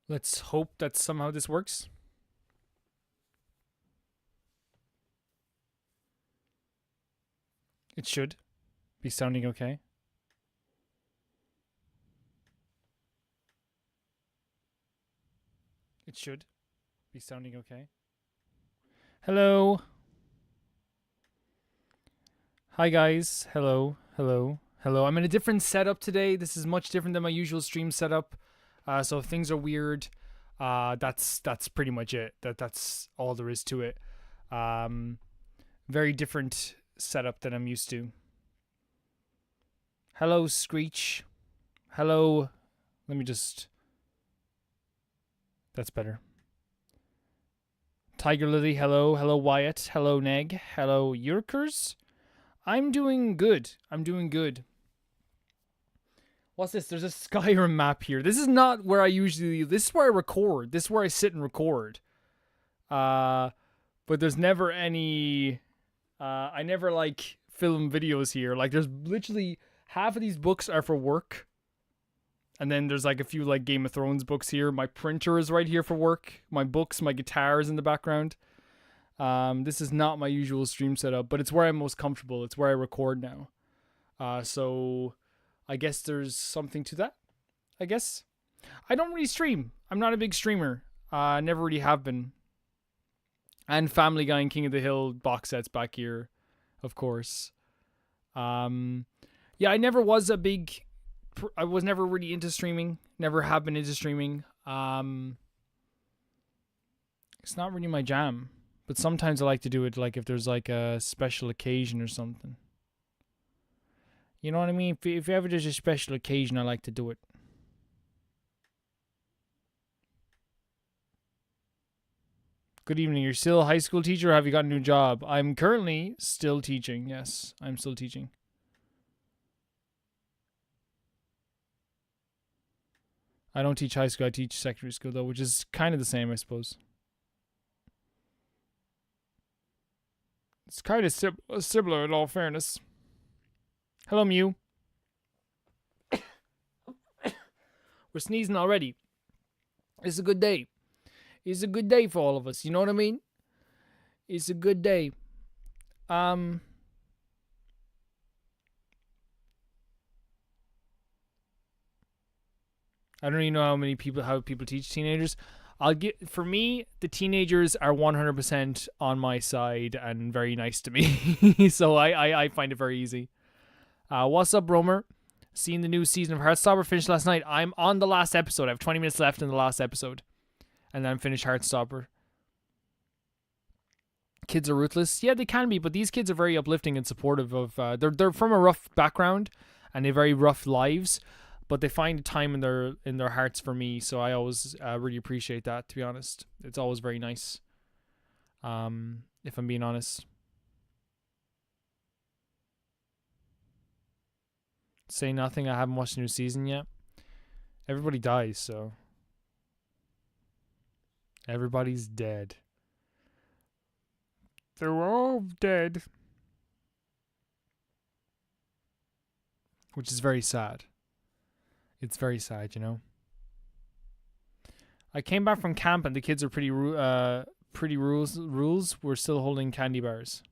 Let's hope that somehow this works. It should be sounding okay. It should be sounding okay. Hello. Hi, guys. Hello. Hello. Hello. I'm in a different setup today. This is much different than my usual stream setup. So if things are weird, that's pretty much it. That's all there is to it. Um, Very different setup than I'm used to. Hello, Screech. Hello. Let me just. That's better. Tiger Lily, hello. Hello, Wyatt. Hello, Neg. Hello, Yurkers. I'm doing good. I'm doing good. What's this? There's a Skyrim map here. This is not where I usually. This is where I record. This is where I sit and record. Uh, but there's never any. I never like film videos here. Like, there's literally half of these books are for work, and then there's like a few like Game of Thrones books here. My printer is right here for work. My books, my guitar is in the background. This is not my usual stream setup, but it's where I'm most comfortable. It's where I record now. So I guess there's something to that. I guess I don't really stream. I'm not a big streamer. Never really have been. And Family Guy and King of the Hill box sets back here, of course. Yeah, I never was a big. I was never really into streaming. Never have been into streaming. It's not really my jam. But sometimes I like to do it, like if there's like a special occasion or something. You know what I mean? If ever there's a special occasion, I like to do it. Good evening. You're still a high school teacher, or have you got a new job? I'm currently still teaching. Yes, I'm still teaching. I don't teach high school. I teach secondary school, though, which is kind of the same, I suppose. It's kind of similar in all fairness. Hello, Mew. We're sneezing already. It's a good day. It's a good day for all of us. You know what I mean? It's a good day. I don't even know how people teach teenagers. For me, the teenagers are 100% on my side and very nice to me. So I find it very easy. What's up, Romer? Seeing the new season of Heartstopper finished last night. I'm on the last episode. I have 20 minutes left in the last episode. And then finish Heartstopper. Kids are ruthless. Yeah, they can be, but these kids are very uplifting and supportive of. They're from a rough background, and they have very rough lives, but they find time in their hearts for me. So I always really appreciate that. To be honest, it's always very nice. If I'm being honest. Say nothing. I haven't watched the new season yet. Everybody dies, so everybody's dead. They're all dead. Which is very sad. It's very sad, you know. I came back from camp and the kids are pretty rules. We're still holding candy bars.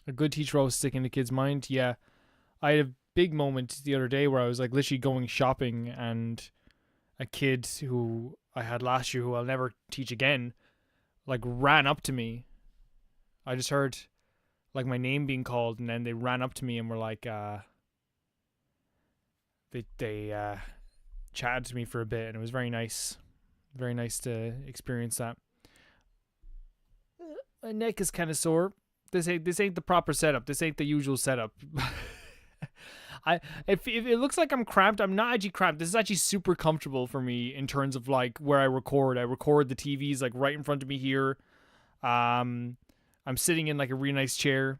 A good teacher always stick in the kid's mind. Yeah, I had a big moment the other day where I was like literally going shopping and a kid who I had last year who I'll never teach again like ran up to me. I just heard like my name being called and then they ran up to me and were like they chatted to me for a bit and it was very nice. Very nice to experience that. My neck is kind of sore. This ain't the proper setup. This ain't the usual setup. If it looks like I'm cramped, I'm not actually cramped. This is actually super comfortable for me in terms of like where I record. I record the TV's like right in front of me here. I'm sitting in like a really nice chair.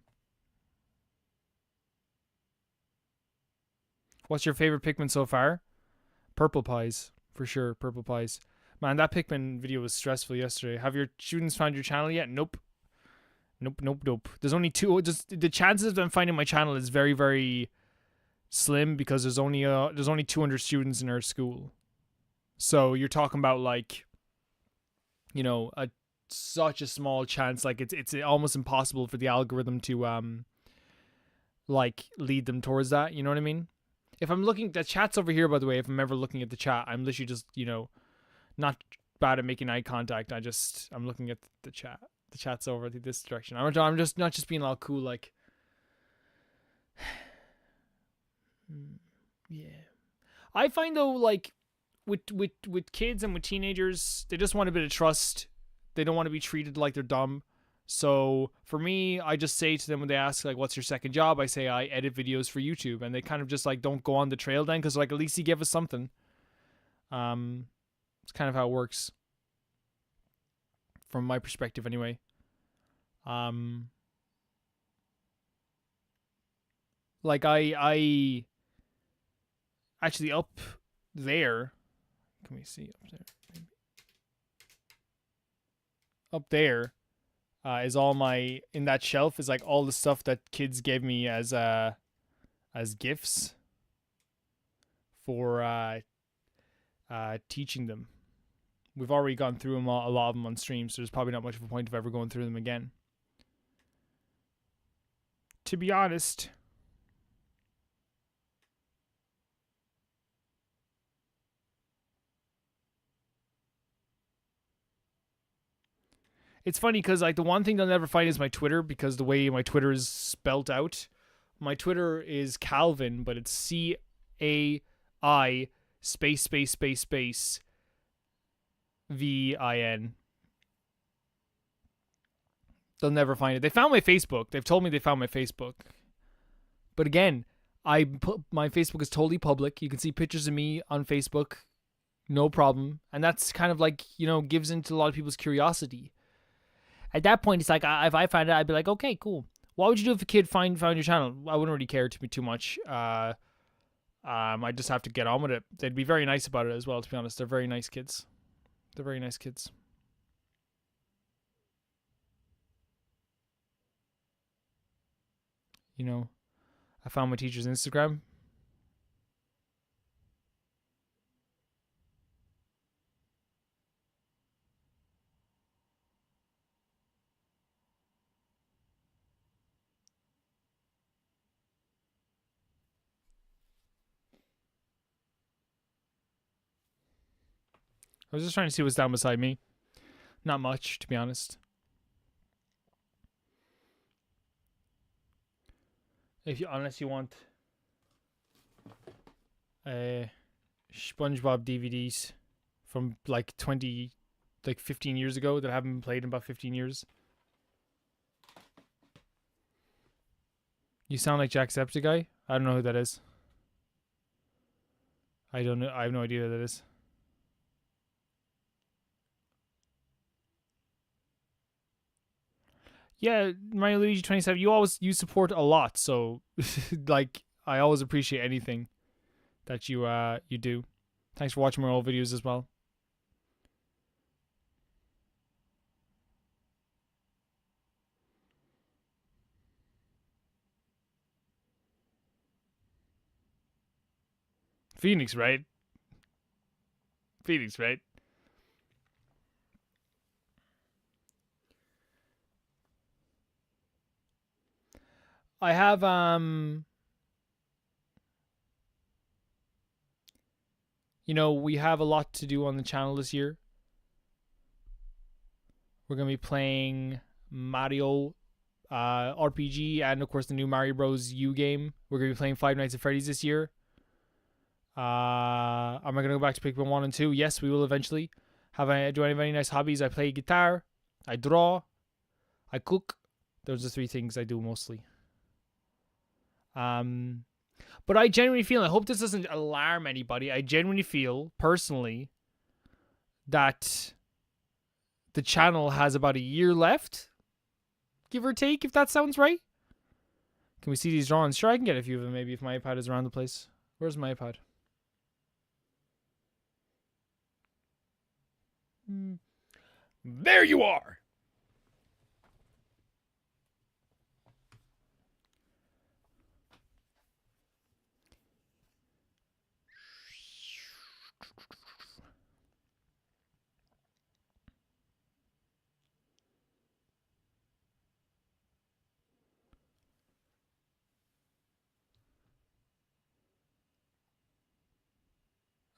What's your favorite Pikmin so far? Purple Pies, for sure. Purple Pies. Man, that Pikmin video was stressful yesterday. Have your students found your channel yet? Nope. Nope. There's only two. Just the chances of them finding my channel is very, very slim because there's only 200 students in our school. So you're talking about like, such a small chance. Like it's almost impossible for the algorithm to like lead them towards that. You know what I mean? If I'm looking, the chat's over here, by the way. If I'm ever looking at the chat, I'm literally just not bad at making eye contact. I'm looking at the chat. The chat's over this direction. I'm just not just being all cool like. Yeah. I find though, like with kids and with teenagers, they just want a bit of trust. They don't want to be treated like they're dumb. So for me, I just say to them when they ask like, "What's your second job?" I say I edit videos for YouTube, and they kind of just like don't go on the trail then, because like at least he gave us something. It's kind of how it works from my perspective, anyway. Like I actually up there. Can we see up there? Maybe. Up there. Is all my in that shelf is like all the stuff that kids gave me as gifts for teaching them. We've already gone through them a lot of them on stream, so there's probably not much of a point of ever going through them again. To be honest. It's funny because like the one thing they'll never find is my Twitter, because the way my Twitter is spelt out. My Twitter is Calvin, but it's CAI space VIN. They'll never find it. They found my Facebook. They've told me they found my Facebook. But again, my Facebook is totally public. You can see pictures of me on Facebook, no problem. And that's kind of like, gives into a lot of people's curiosity. At that point, it's like, if I find it, I'd be like, okay, cool. What would you do if a kid found your channel? I wouldn't really care too much. I just have to get on with it. They'd be very nice about it as well, to be honest. They're very nice kids. They're very nice kids. I found my teacher's Instagram. I was just trying to see what's down beside me. Not much, to be honest. Unless you want SpongeBob DVDs from like 15 years ago that haven't been played in about 15 years. You sound like Jacksepticeye? I don't know who that is. I don't know. I have no idea who that is. Yeah, Mario Luigi 27. You support a lot, so like I always appreciate anything that you do. Thanks for watching my old videos as well. Phoenix, right? Phoenix, right? I have we have a lot to do on the channel this year. We're going to be playing Mario RPG and of course the new Mario Bros. U game. We're going to be playing Five Nights at Freddy's this year. Am I going to go back to Pikmin 1 and 2? Yes, we will eventually. Do I have any nice hobbies? I play guitar, I draw, I cook. Those are 3 things I do mostly. But I genuinely feel, I hope this doesn't alarm anybody, I genuinely feel, personally, that the channel has about a year left, give or take, if that sounds right. Can we see these drawings? Sure, I can get a few of them maybe if my iPad is around the place. Where's my iPad? There you are!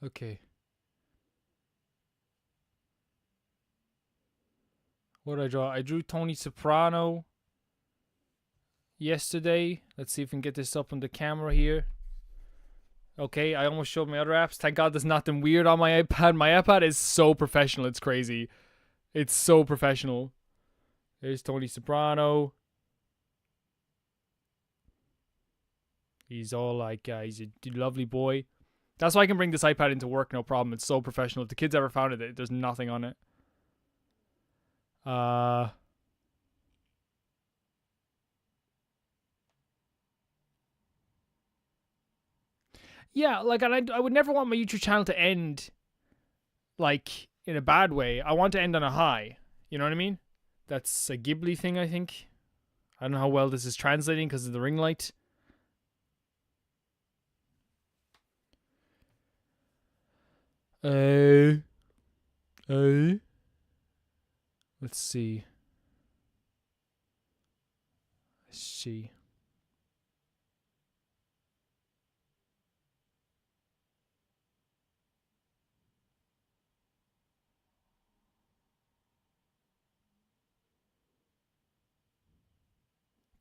Okay. What did I draw? I drew Tony Soprano yesterday. Let's see if we can get this up on the camera here. Okay, I almost showed my other apps. Thank God there's nothing weird on my iPad. My iPad is so professional. It's crazy. It's so professional. There's Tony Soprano. He's all like, he's a lovely boy. That's why I can bring this iPad into work, no problem. It's so professional. If the kids ever found it, there's nothing on it. Yeah, like, and I would never want my YouTube channel to end, like, in a bad way. I want to end on a high. You know what I mean? That's a Ghibli thing, I think. I don't know how well this is translating because of the ring light. Let's see.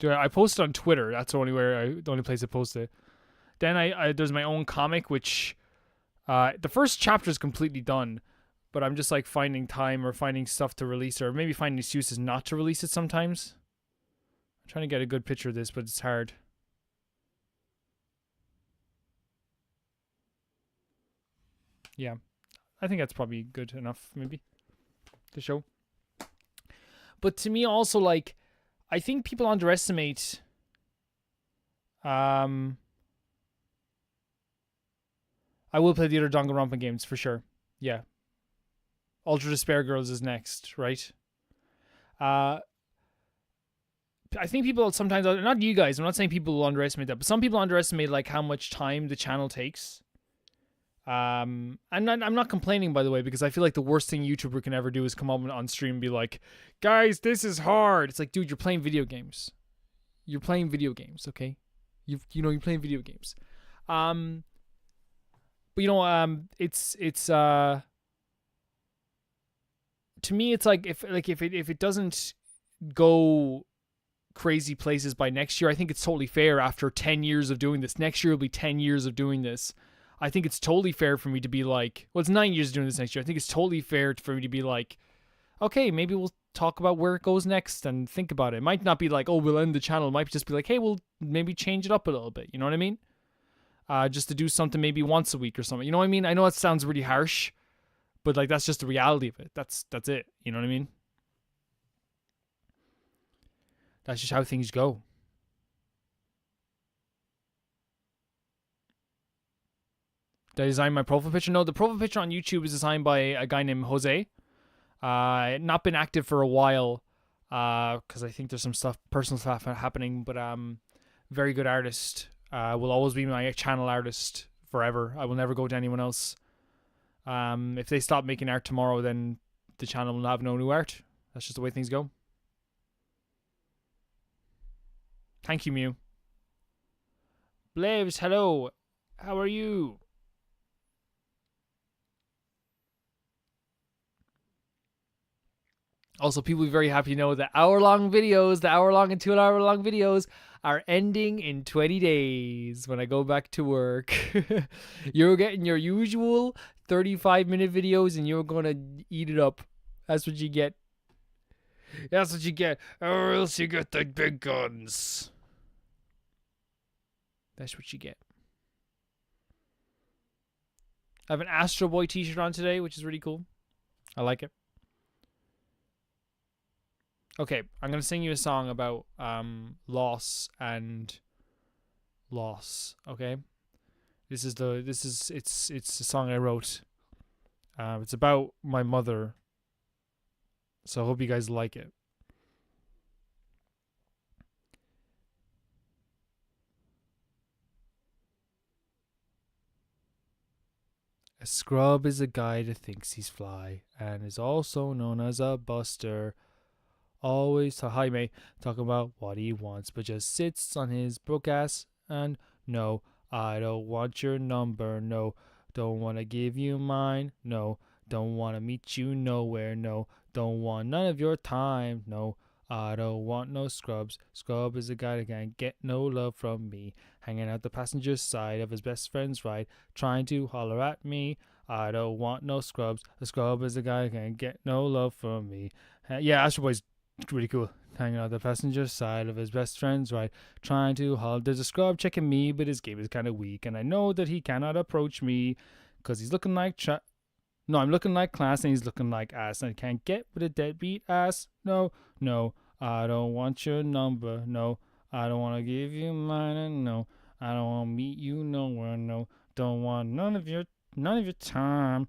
I posted on Twitter. That's the only place I posted. Then I there's my own comic, which the first chapter is completely done, but I'm just like finding time or finding stuff to release, or maybe finding excuses not to release it sometimes. I'm trying to get a good picture of this, but it's hard. Yeah, I think that's probably good enough, maybe, to show. But to me, also, like, I think people underestimate I will play the other Danganronpa games for sure. Yeah. Ultra Despair Girls is next, right? I think people sometimes, not you guys, I'm not saying people will underestimate that, but some people underestimate like how much time the channel takes. I'm not complaining, by the way, because I feel like the worst thing a YouTuber can ever do is come up on stream and be like, guys, this is hard. It's like, dude, you're playing video games. You're playing video games, okay? You're playing video games. But it's to me, it's like if it doesn't go crazy places by next year, I think it's totally fair. After 10 years of doing this, next year will be 10 years of doing this. I think it's totally fair for me to be like, well, it's 9 years of doing this next year. I think it's totally fair for me to be like, okay, maybe we'll talk about where it goes next and think about it. It might not be like, oh, we'll end the channel. It might just be like, hey, we'll maybe change it up a little bit. You know what I mean? Just to do something maybe once a week or something. You know what I mean? I know it sounds really harsh, but like that's just the reality of it. That's it. You know what I mean? That's just how things go. Did I design my profile picture? No, the profile picture on YouTube is designed by a guy named Jose. Not been active for a while, because I think there's some personal stuff happening. But very good artist. Will always be my channel artist forever. I will never go to anyone else. If they stop making art tomorrow, then the channel will have no new art. That's just the way things go. Thank you, Mew. Blaves, hello. How are you? Also, people will be very happy to know that the hour long and 2 hour long videos are ending in 20 days when I go back to work. You're getting your usual 35-minute videos and you're going to eat it up. That's what you get. That's what you get. Or else you get the big guns. That's what you get. I have an Astro Boy t-shirt on today, which is really cool. I like it. Okay, I'm gonna sing you a song about loss and loss. Okay, it's a song I wrote. It's about my mother, so I hope you guys like it. A scrub is a guy that thinks he's fly and is also known as a buster. Always to Jaime talking about what he wants, but just sits on his broke ass and no, I don't want your number. No, don't wanna give you mine, no. Don't wanna meet you nowhere, no. Don't want none of your time, no. I don't want no scrubs. Scrub is a guy that can't get no love from me. Hanging out the passenger side of his best friend's ride, trying to holler at me. I don't want no scrubs. A scrub is a guy that can't get no love from me. Yeah, Astro Boy's really cool. Hanging out the passenger side of his best friend's ride, trying to holler. There's a scrub checking me, but his game is kind of weak, and I know that he cannot approach me, cause he's looking like no, I'm looking like class and he's looking like ass. And I can't get with a deadbeat ass. No, no, I don't want your number. No, I don't want to give you mine. And no, I don't want to meet you nowhere. No, don't want none of your time.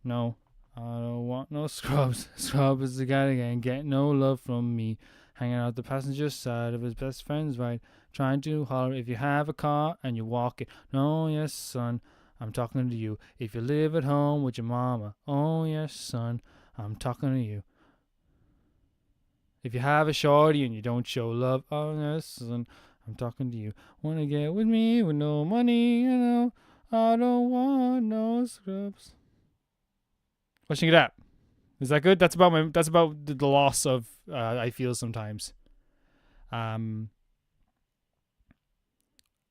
No, I don't want no scrubs. Scrub is the guy that can't get no love from me. Hanging out the passenger side of his best friend's ride, trying to holler if you have a car and you walk it. No, yes, son. I'm talking to you. If you live at home with your mama, oh yes, son, I'm talking to you. If you have a shorty and you don't show love, oh yes, son, I'm talking to you. Wanna get with me with no money, you know? I don't want no scrubs. What you think of that? Is that good? That's about the loss of I feel sometimes.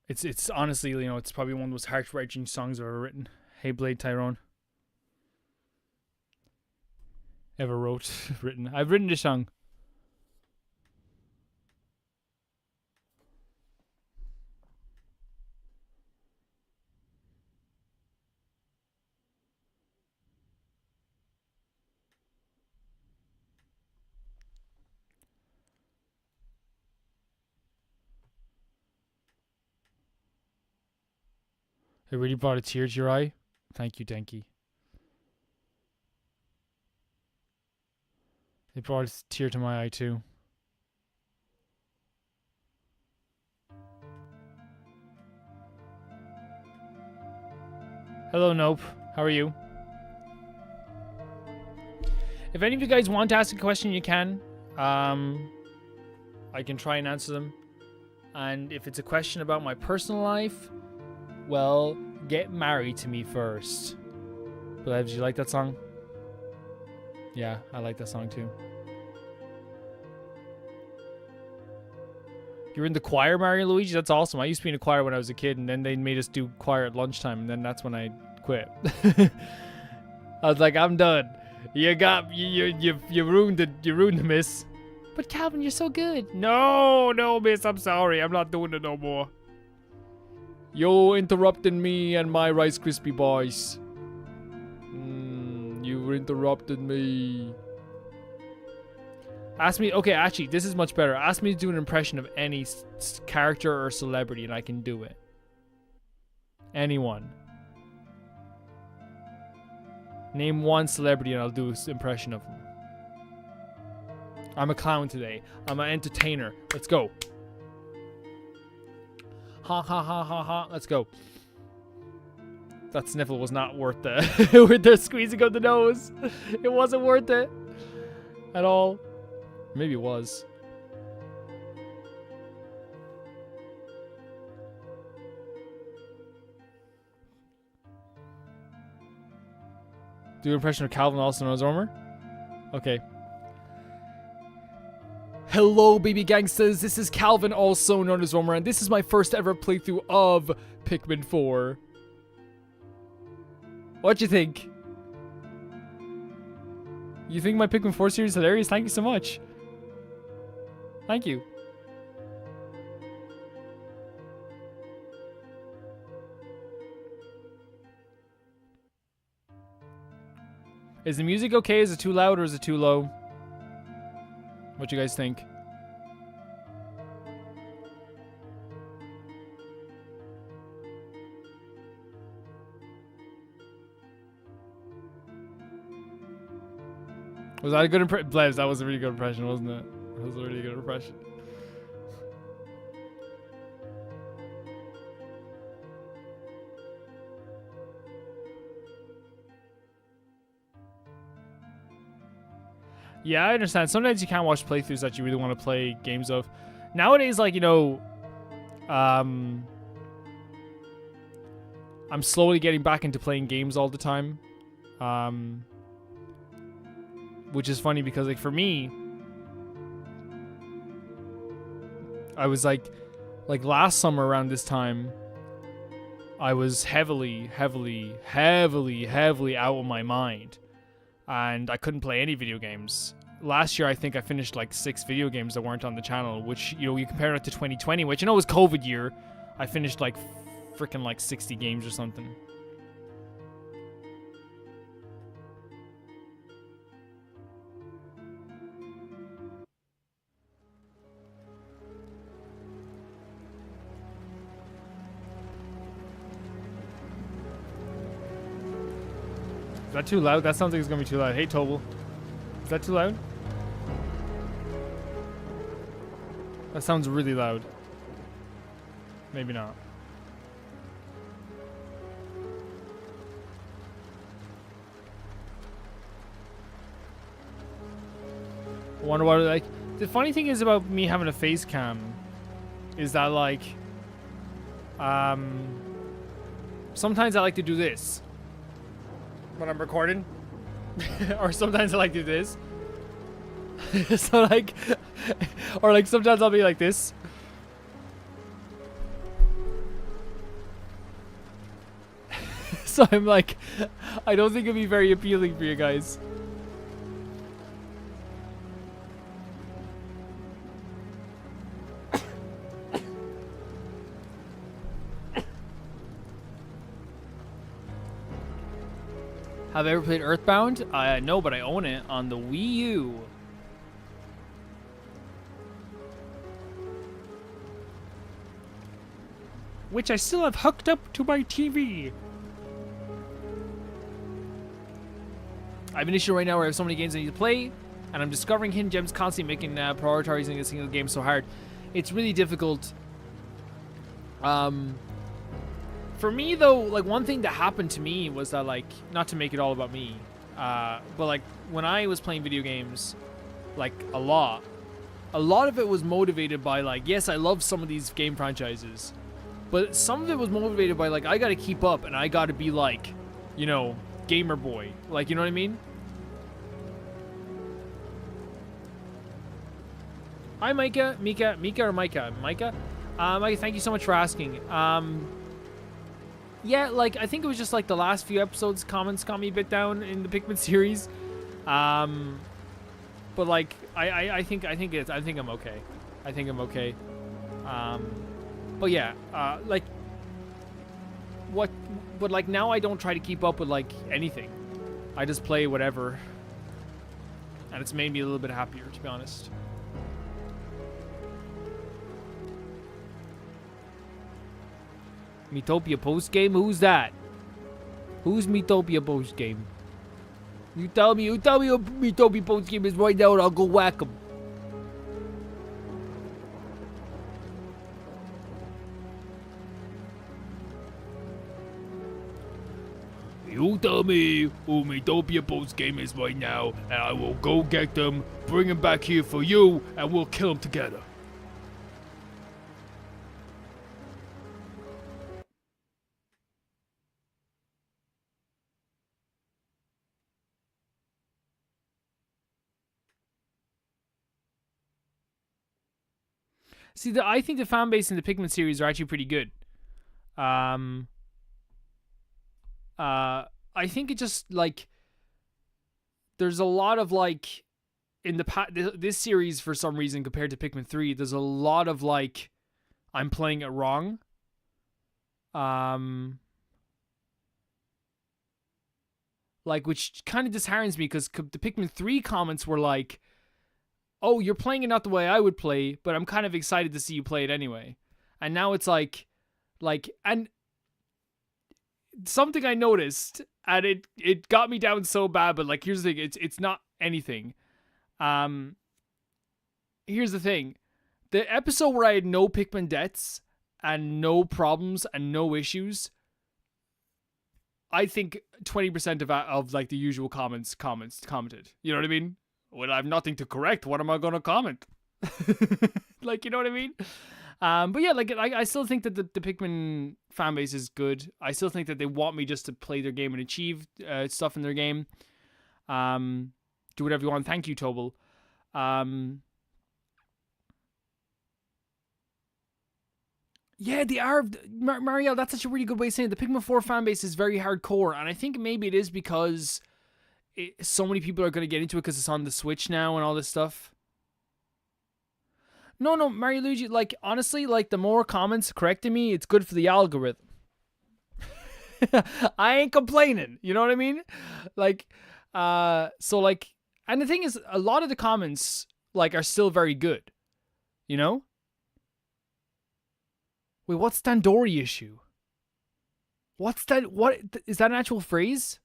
It's honestly, it's probably one of the most heart-wrenching songs I've ever written. Hey Blade Tyrone. Ever written. I've written this song. It really brought a tear to your eye. Thank you, Denki. It brought a tear to my eye too. Hello, Nope. How are you? If any of you guys want to ask a question, you can. I can try and answer them. And if it's a question about my personal life, well, get married to me first. But do you like that song? Yeah, I like that song too. You're in the choir, Mario Luigi? That's awesome. I used to be in a choir when I was a kid, and then they made us do choir at lunchtime, and then that's when I quit. I was like, I'm done. You ruined the miss. But Calvin, you're so good. No, miss, I'm sorry. I'm not doing it no more. You're interrupting me and my Rice Krispie boys. You interrupted me. Ask me, okay, actually, this is much better. Ask me to do an impression of any character or celebrity and I can do it. Anyone. Name one celebrity and I'll do an impression of them. I'm a clown today. I'm an entertainer. Let's go. Ha ha ha ha ha. Let's go. That sniffle was not worth the with the squeezing of the nose. It wasn't worth it at all. Maybe it was. Do an impression of Calvin, also known as Ormer. Okay. Hello, baby gangsters. This is Calvin, also known as Ormer, and this is my first ever playthrough of Pikmin 4. What you think? You think my Pikmin 4 series is hilarious? Thank you so much. Thank you. Is the music okay? Is it too loud or is it too low? What you guys think? Was that a good impression? Blevs, that was a really good impression, wasn't it? That was a really good impression. Yeah, I understand. Sometimes you can't watch playthroughs that you really want to play games of. Nowadays, like, you know, I'm slowly getting back into playing games all the time. Which is funny because, like, for me, I was like last summer around this time, I was heavily out of my mind, and I couldn't play any video games. Last year, I think I finished like 6 video games that weren't on the channel, which, you know, you compare it to 2020, which, you know, was COVID year. I finished like freaking like 60 games or something. Is that too loud? That sounds like it's gonna be too loud. Hey, Tobel. Is that too loud? That sounds really loud. Maybe not. I wonder what, like, the funny thing is about me having a face cam is that, like, sometimes I like to do this when I'm recording. Or sometimes I like to do this. So, like, or like sometimes I'll be like this. So I'm like, I don't think it'd be very appealing for you guys. Have I ever played Earthbound? No, but I own it on the Wii U. Which I still have hooked up to my TV. I have an issue right now where I have so many games I need to play, and I'm discovering hidden gems constantly, making prioritizing a single game so hard. It's really difficult. For me, though, like, one thing that happened to me was that, like, not to make it all about me, but, like, when I was playing video games, like, a lot of it was motivated by, like, yes, I love some of these game franchises, but some of it was motivated by, like, I gotta keep up, and I gotta be, like, you know, gamer boy. Like, you know what I mean? Hi, Micah. Mika or Micah? Micah, thank you so much for asking. Yeah, like, I think it was just, like, the last few episodes, comments got me a bit down in the Pikmin series. But, like, I think I'm okay. I think I'm okay. But yeah, but, like, now I don't try to keep up with, like, anything. I just play whatever. And it's made me a little bit happier, to be honest. Miitopia post-game? Who's that? Who's Miitopia post-game? You tell me who Miitopia post-game is right now, and I'll go whack him. You tell me who Miitopia post-game is right now, and I will go get them, bring them back here for you, and we'll kill them together. See, I think the fan base in the Pikmin series are actually pretty good. I think it just, like, there's a lot of, like, in this series, for some reason, compared to Pikmin 3, there's a lot of, like, I'm playing it wrong. Like, which kind of disheartens me, because the Pikmin 3 comments were like, oh, you're playing it not the way I would play, but I'm kind of excited to see you play it anyway. And now it's like, and something I noticed, and it got me down so bad, but, like, here's the thing, it's not anything. Here's the thing. The episode where I had no Pikmin deaths, and no problems, and no issues, I think 20% of like, the usual commented. You know what I mean? When I have nothing to correct, what am I going to comment? Like, you know what I mean? But yeah, like I still think that the Pikmin fan base is good. I still think that they want me just to play their game and achieve stuff in their game. Do whatever you want. Thank you, Tobal. Yeah, they are. Mario, that's such a really good way of saying it. The Pikmin 4 fan base is very hardcore, and I think maybe it is because so many people are going to get into it because it's on the Switch now and all this stuff. No, Mario Luigi, like, honestly, like, the more comments correcting me, it's good for the algorithm. I ain't complaining, you know what I mean? Like, so, like, and the thing is, a lot of the comments, like, are still very good, you know? Wait, what's Dandori issue? What's that? What is that an actual phrase?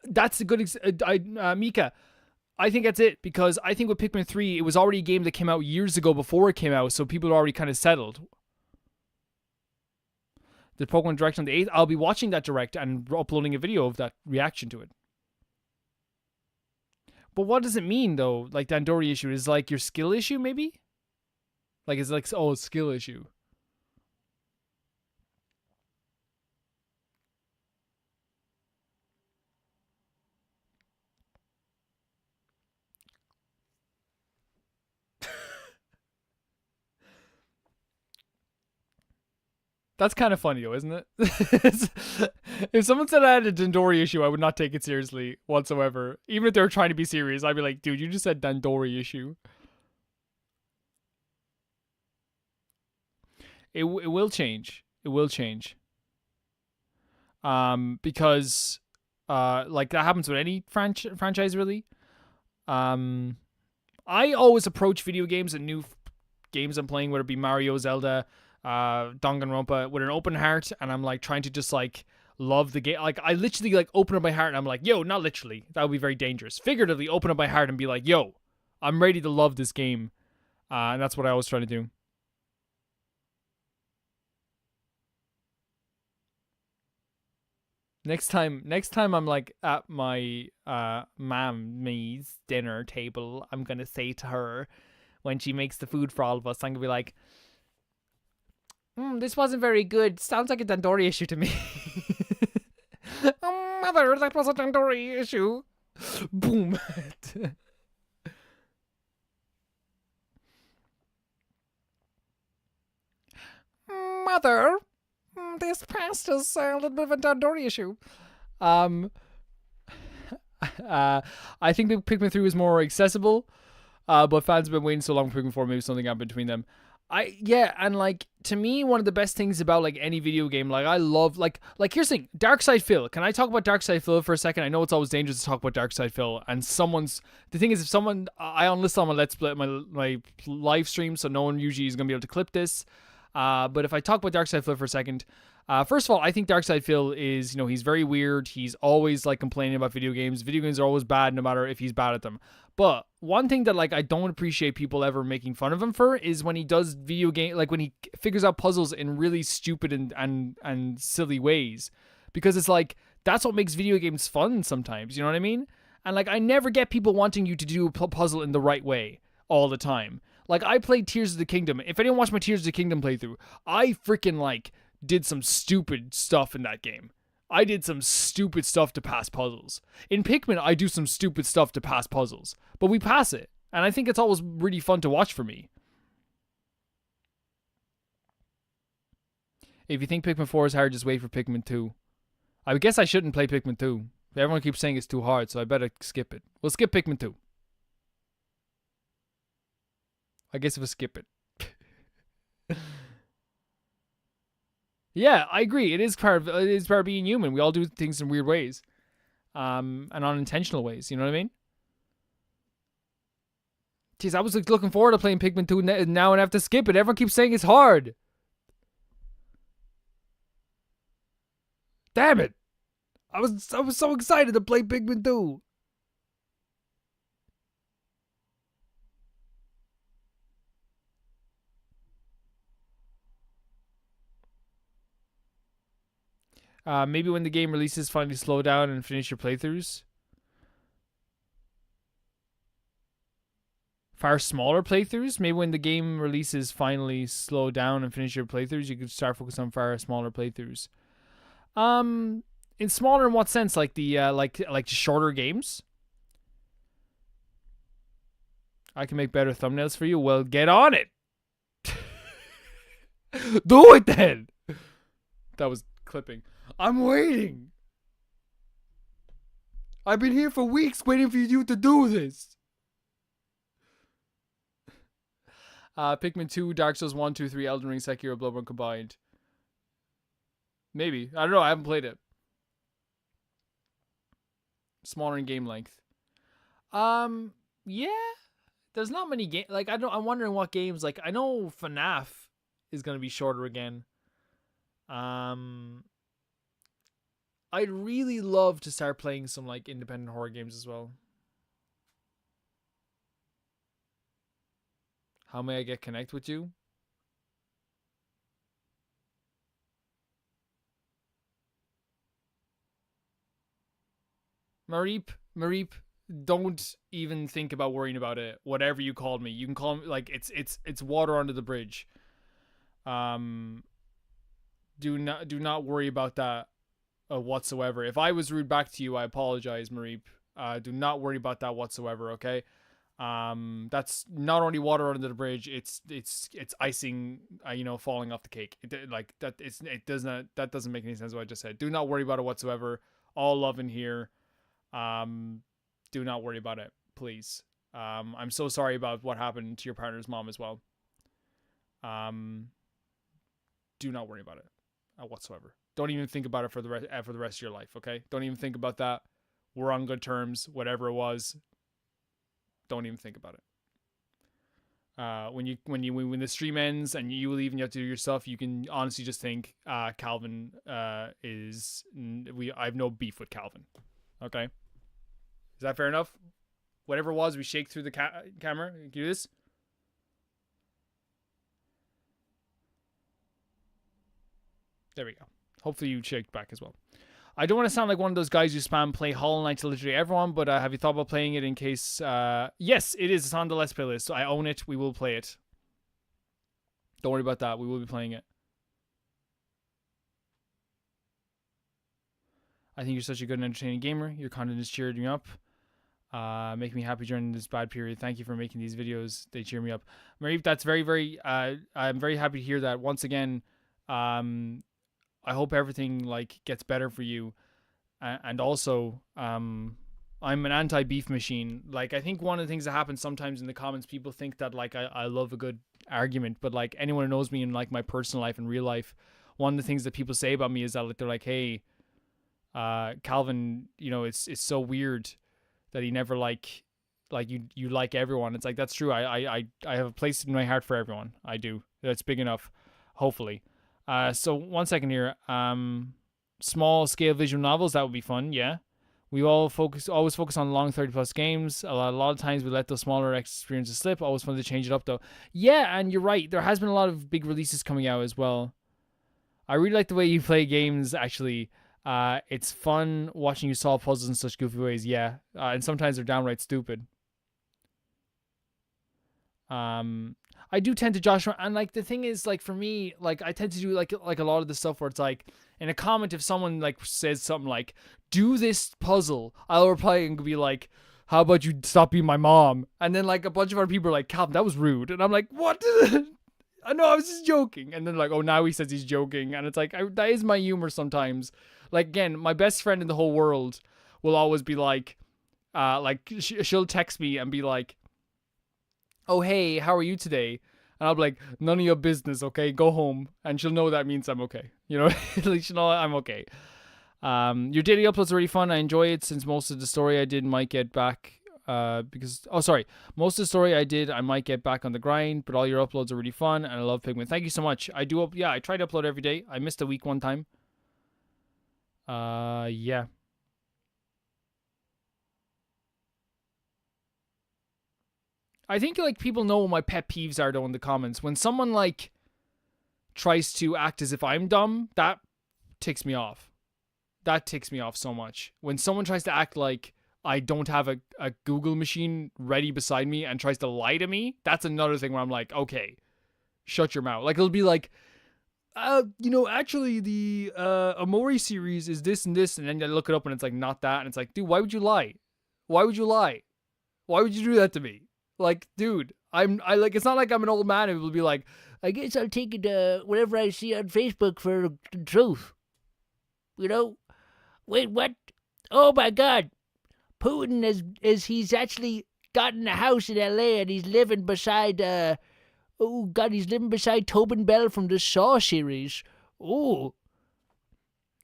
That's a good. Mika, I think that's it because I think with Pikmin 3, it was already a game that came out years ago before it came out, so people are already kind of settled. The Pokemon Direct on the 8th, I'll be watching that Direct and uploading a video of that reaction to it. But what does it mean though? Like Dandori issue is like your skill issue, maybe? Like it's like skill issue. That's kind of funny though, isn't it? If someone said I had a Dandori issue, I would not take it seriously whatsoever. Even if they were trying to be serious, I'd be like, dude, you just said Dandori issue. It will change. It will change. Because like that happens with any franchise really. I always approach video games and new games I'm playing, whether it be Mario, Zelda, Danganronpa, with an open heart, and I'm like trying to just like love the game. Like I literally like open up my heart and I'm like, yo, not literally. That would be very dangerous. Figuratively, open up my heart and be like, yo, I'm ready to love this game, and that's what I always try to do. Next time I'm like at my mommy's dinner table, I'm gonna say to her when she makes the food for all of us, I'm gonna be like, this wasn't very good. Sounds like a Dandori issue to me. Mother, that was a Dandori issue. Boom. Mother, this pasta's a little bit of a Dandori issue. Um, I think Pikmin 3 was more accessible, but fans have been waiting so long for Pikmin 4. Maybe something happened between them. And like to me, one of the best things about like any video game, like I love like here's the thing, Dark Side Phil. Can I talk about Dark Side Phil for a second? I know it's always dangerous to talk about Dark Side Phil, and the thing is, if someone I unlist on my Let's Play my live stream, so no one usually is gonna be able to clip this. But if I talk about Dark Side Phil for a second, first of all, I think Dark Side Phil is, he's very weird. He's always like complaining about video games. Video games are always bad, no matter if he's bad at them. But one thing that like I don't appreciate people ever making fun of him for is when he does video game, like when he figures out puzzles in really stupid and silly ways, because it's like that's what makes video games fun sometimes. You know what I mean? And like I never get people wanting you to do a puzzle in the right way all the time. Like I played Tears of the Kingdom. If I didn't watch my Tears of the Kingdom playthrough, I freaking like did some stupid stuff in that game. I did some stupid stuff to pass puzzles. In Pikmin, I do some stupid stuff to pass puzzles, but we pass it. And I think it's always really fun to watch for me. If you think Pikmin 4 is hard, just wait for Pikmin 2. I guess I shouldn't play Pikmin 2. Everyone keeps saying it's too hard, so I better skip it. We'll skip Pikmin 2. I guess we'll skip it. Yeah, I agree. It is part of being human. We all do things in weird ways, and unintentional ways. You know what I mean? Jeez, I was like, looking forward to playing Pikmin 2 now and I have to skip it. Everyone keeps saying it's hard. Damn it! I was so excited to play Pikmin 2. Maybe when the game releases, finally slow down and finish your playthroughs. far smaller playthroughs. Maybe when the game releases, finally slow down and finish your playthroughs, you could start focusing on far smaller playthroughs. In smaller in what sense? Like the like shorter games. I can make better thumbnails for you. Well, get on it. Do it then. That was clipping. I'm waiting. I've been here for weeks waiting for you to do this. Pikmin 2, Dark Souls 1, 2, 3, Elden Ring, Sekiro, Bloodborne combined. Maybe. I don't know. I haven't played it. Smaller in game length. Yeah. There's not many games. Like, I'm wondering what games. Like, I know FNAF is going to be shorter again. I'd really love to start playing some, like, independent horror games as well. How may I get connect with you? Mareep, don't even think about worrying about it. Whatever you called me, you can call me like it's water under the bridge. Do not worry about that whatsoever. If I was rude back to you, I apologize, Mareep. Do not worry about that whatsoever. Okay. That's not only water under the bridge. It's icing. Falling off the cake. That doesn't make any sense what I just said. Do not worry about it whatsoever. All love in here. Do not worry about it, please. I'm so sorry about what happened to your partner's mom as well. Do not worry about it whatsoever. Don't even think about it for the rest of your life, okay? Don't even think about that. We're on good terms, whatever it was. Don't even think about it. When the stream ends and you leave and you have to do your stuff, you can honestly just think Calvin I have no beef with Calvin. Okay? Is that fair enough? Whatever it was, we shake through the camera. Can you do this? There we go. Hopefully you shake back as well. I don't want to sound like one of those guys who spam play Hollow Knight to literally everyone, but have you thought about playing it in case... yes, it is. It's on the Let's Play list. So I own it. We will play it. Don't worry about that. We will be playing it. I think you're such a good and entertaining gamer. Your content has cheered me up. Making me happy during this bad period. Thank you for making these videos. They cheer me up. Mareep, that's very, very... I'm very happy to hear that. Once again, I hope everything gets better for you, and also I'm an anti-beef machine. I think one of the things that happens sometimes in the comments, people think that I love a good argument, but anyone who knows me in my personal life and real life, one of the things that people say about me is that they're like, hey, Calvin, it's so weird that he never you like everyone. It's that's true. I have a place in my heart for everyone. I do. That's big enough, hopefully. So 1 second here. Small scale visual novels, that would be fun. Yeah, we always focus on long 30+ games. A lot of times we let those smaller experiences slip. Always fun to change it up though. Yeah, and you're right. There has been a lot of big releases coming out as well. I really like the way you play games. Actually, it's fun watching you solve puzzles in such goofy ways. Yeah, and sometimes they're downright stupid. I do tend to josh around, and the thing is, for me, I tend to do like a lot of the stuff where it's in a comment, if someone says something like, do this puzzle, I'll reply and be like, how about you stop being my mom? And then a bunch of other people are like, Calvin, that was rude. And I'm like, what? I know, I was just joking. And then oh, now he says he's joking. And it's that is my humor sometimes. Again, my best friend in the whole world will always be she'll text me and be like, oh, hey, how are you today? And I'll be like, none of your business, okay? Go home. And she'll know that means I'm okay. At least she'll know I'm okay. Your daily uploads are really fun. I enjoy it since most of the story I did might get back most of the story I did I might get back on the grind, but all your uploads are really fun and I love Pigment. Thank you so much. I try to upload every day. I missed a week one time. Yeah. I think people know what my pet peeves are though in the comments. When someone tries to act as if I'm dumb, that ticks me off. That ticks me off so much. When someone tries to act like I don't have a Google machine ready beside me and tries to lie to me, that's another thing where I'm like, okay, shut your mouth. Like, it'll be like, actually the Amori series is this and this, and then you look it up and it's like not that, and it's like, dude, why would you lie? Why would you lie? Why would you do that to me? Like, dude, I like, it's not like I'm an old man who will be like, I guess I'll take it whatever I see on Facebook for the truth. You know? Wait, what? Oh my God. Putin is he's actually gotten a house in LA and he's living beside oh God, he's living beside Tobin Bell from the Saw series. Oh.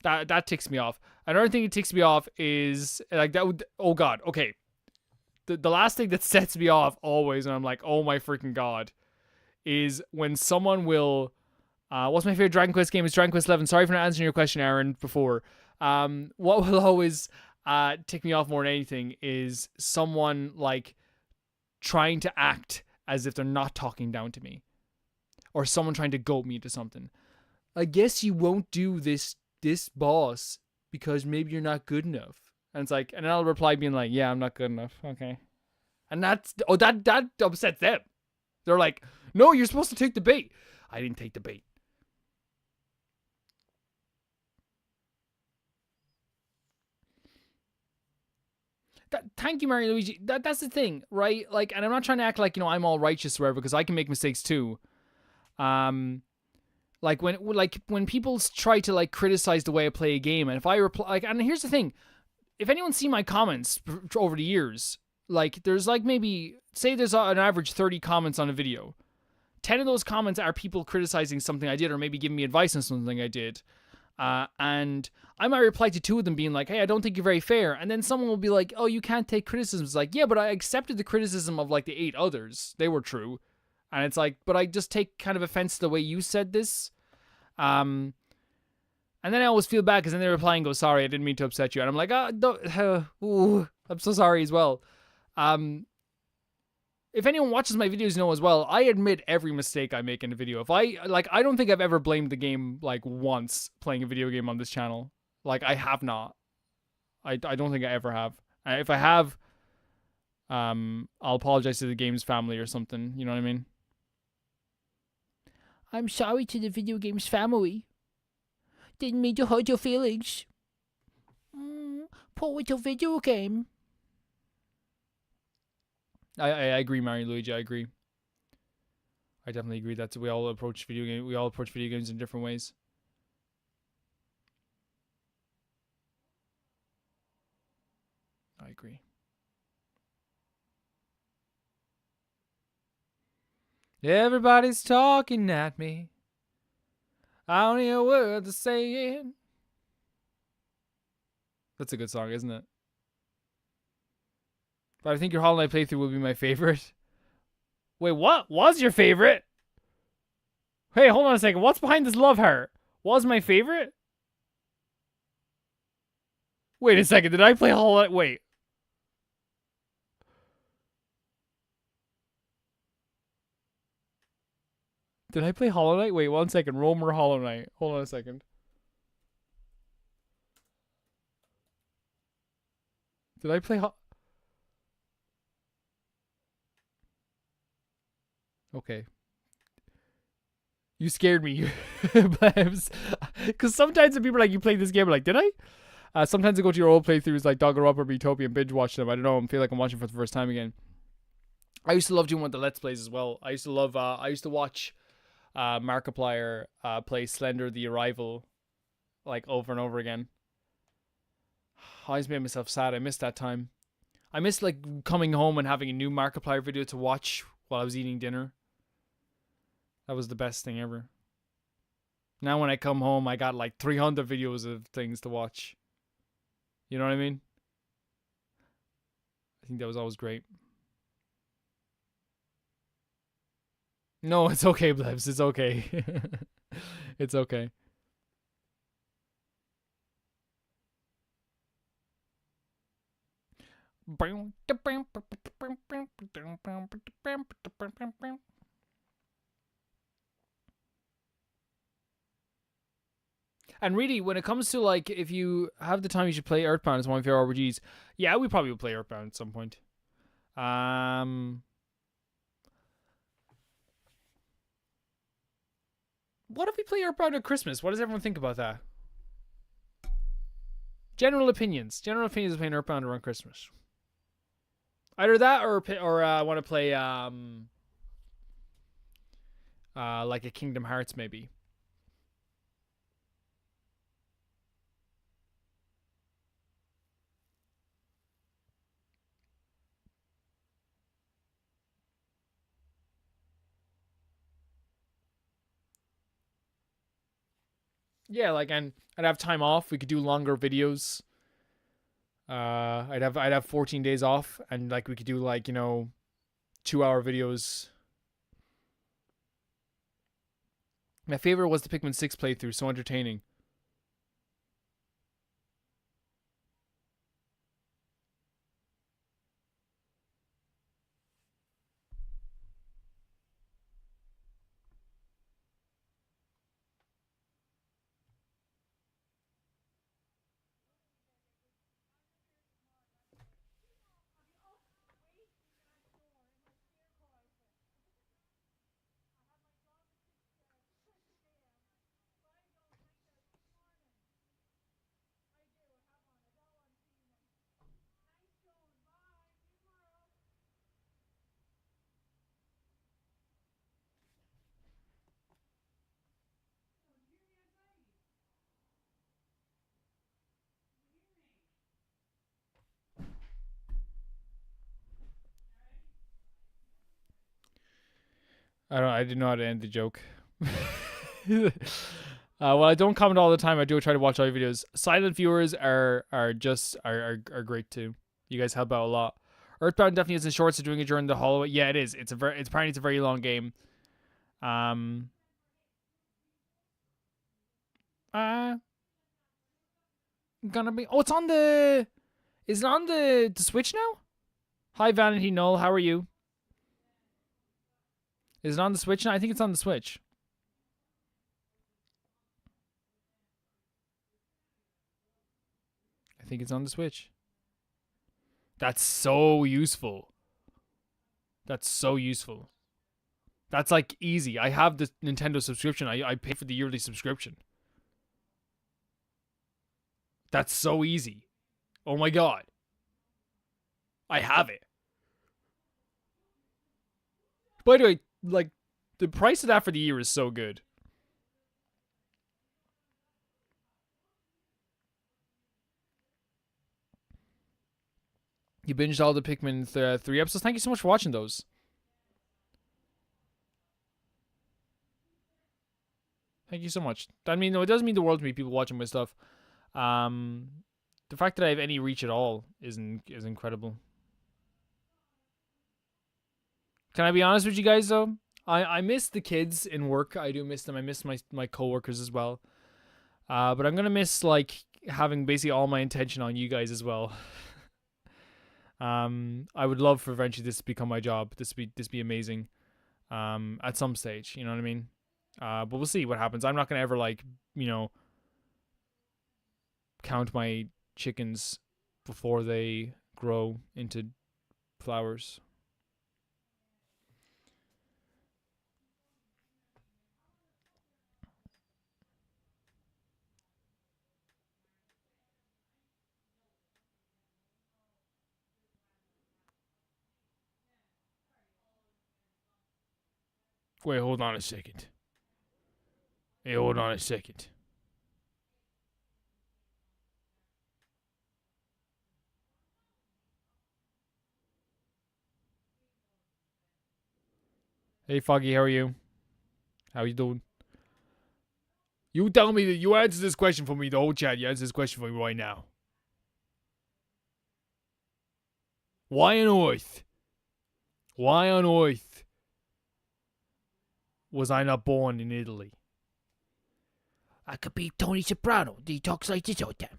That ticks me off. Another thing that ticks me off is like that would, oh God, okay. The last thing that sets me off always, and I'm like, oh my freaking God, is when someone will what's my favorite Dragon Quest game? It's Dragon Quest 11. Sorry for not answering your question, Aaron, before. What will always tick me off more than anything is someone like trying to act as if they're not talking down to me, or someone trying to goat me into something. I guess you won't do this boss because maybe you're not good enough. And it's like, and then I'll reply being like, yeah, I'm not good enough. Okay. And that upsets them. They're like, no, you're supposed to take the bait. I didn't take the bait. Thank you, Mario Luigi. That's the thing, right? Like, and I'm not trying to act like, I'm all righteous or whatever, because I can make mistakes too. Like when people try to like criticize the way I play a game, and if I reply, like, and here's the thing, if anyone's seen my comments over the years, like there's like maybe, say there's an average 30 comments on a video. 10 of those comments are people criticizing something I did, or maybe giving me advice on something I did. And I might reply to 2 of them being like, hey, I don't think you're very fair. And then someone will be like, oh, you can't take criticism. It's like, yeah, but I accepted the criticism of like the 8 others. They were true. And it's like, but I just take kind of offense to the way you said this. And then I always feel bad because then they reply and go, sorry, I didn't mean to upset you. And I'm like, I'm so sorry as well. If anyone watches my videos know as well, I admit every mistake I make in a video. I don't think I've ever blamed the game like once playing a video game on this channel. Like, I have not. I don't think I ever have. If I have, I'll apologize to the game's family or something. You know what I mean? I'm sorry to the video game's family. Didn't mean to hurt your feelings. Poor little video game. I agree, Mario Luigi. I agree. I definitely agree. We all approach video games in different ways. I agree. Everybody's talking at me. I don't hear a word they're saying. That's a good song, isn't it? But I think your Hollow Knight playthrough will be my favorite. Wait, what was your favorite? Hey, hold on a second. What's behind this love heart? Was my favorite? Wait a second. Did I play Hollow Knight? Wait. Did I play Hollow Knight? Wait, 1 second. Romer Hollow Knight. Hold on a second. Did I play Okay. You scared me. Because sometimes when people are like, you played this game, I'm like, did I? Sometimes I go to your old playthroughs like Danganronpa or Beatopia and binge watch them. I don't know. I feel like I'm watching for the first time again. I used to love doing one of the Let's Plays as well. I used to watch Markiplier play Slender the Arrival like over and over again. I always made myself sad. I missed that time. I missed like coming home and having a new Markiplier video to watch while I was eating dinner. That was the best thing ever. Now when I come home, I got like 300 videos of things to watch. You know what I mean? I think that was always great. No, it's okay, Blebs. It's okay. It's okay. And really, when it comes to like, if you have the time, you should play Earthbound. It's one of your RPGs. Yeah, we probably will play Earthbound at some point. What if we play Earthbound at Christmas? What does everyone think about that? General opinions. General opinions of playing Earthbound around Christmas. Either that or I want to play like a Kingdom Hearts maybe. Yeah, like, and I'd have time off. We could do longer videos. I'd have 14 days off, and like we could do like 2-hour videos. My favorite was the Pikmin 6 playthrough. So entertaining. I didn't know how to end the joke. Well, I don't comment all the time. I do try to watch all your videos. Silent viewers are great too. You guys help out a lot. Earthbound definitely isn't short, so doing it during the holiday. Yeah, it is. It's apparently it's a very long game. Um, uh, gonna be. Oh, it's on the. Is it on the Switch now? Hi, Vanity Null. How are you? Is it on the Switch now? I think it's on the Switch. I think it's on the Switch. That's so useful. That's so useful. That's like easy. I have the Nintendo subscription. I pay for the yearly subscription. That's so easy. Oh my god. I have it. By the way, like, the price of that for the year is so good. You binged all the Pikmin 3 episodes. Thank you so much for watching those. Thank you so much. I mean, no, it doesn't mean the world to me, people watching my stuff. Um, the fact that I have any reach at all is incredible. Can I be honest with you guys though? I miss the kids in work. I do miss them. I miss my coworkers as well. But I'm gonna miss like having basically all my attention on you guys as well. I would love for eventually this to become my job. This be amazing. At some stage, you know what I mean? But we'll see what happens. I'm not gonna ever like count my chickens before they grow into flowers. Wait, hold on a second. Hey, hold on a second. Hey, Foggy, how are you? How you doing? You tell me that you answer this question for me, the whole chat. You answer this question for me right now. Why on earth? Why on earth was I not born in Italy? I could be Tony Soprano. He talks like this all the time.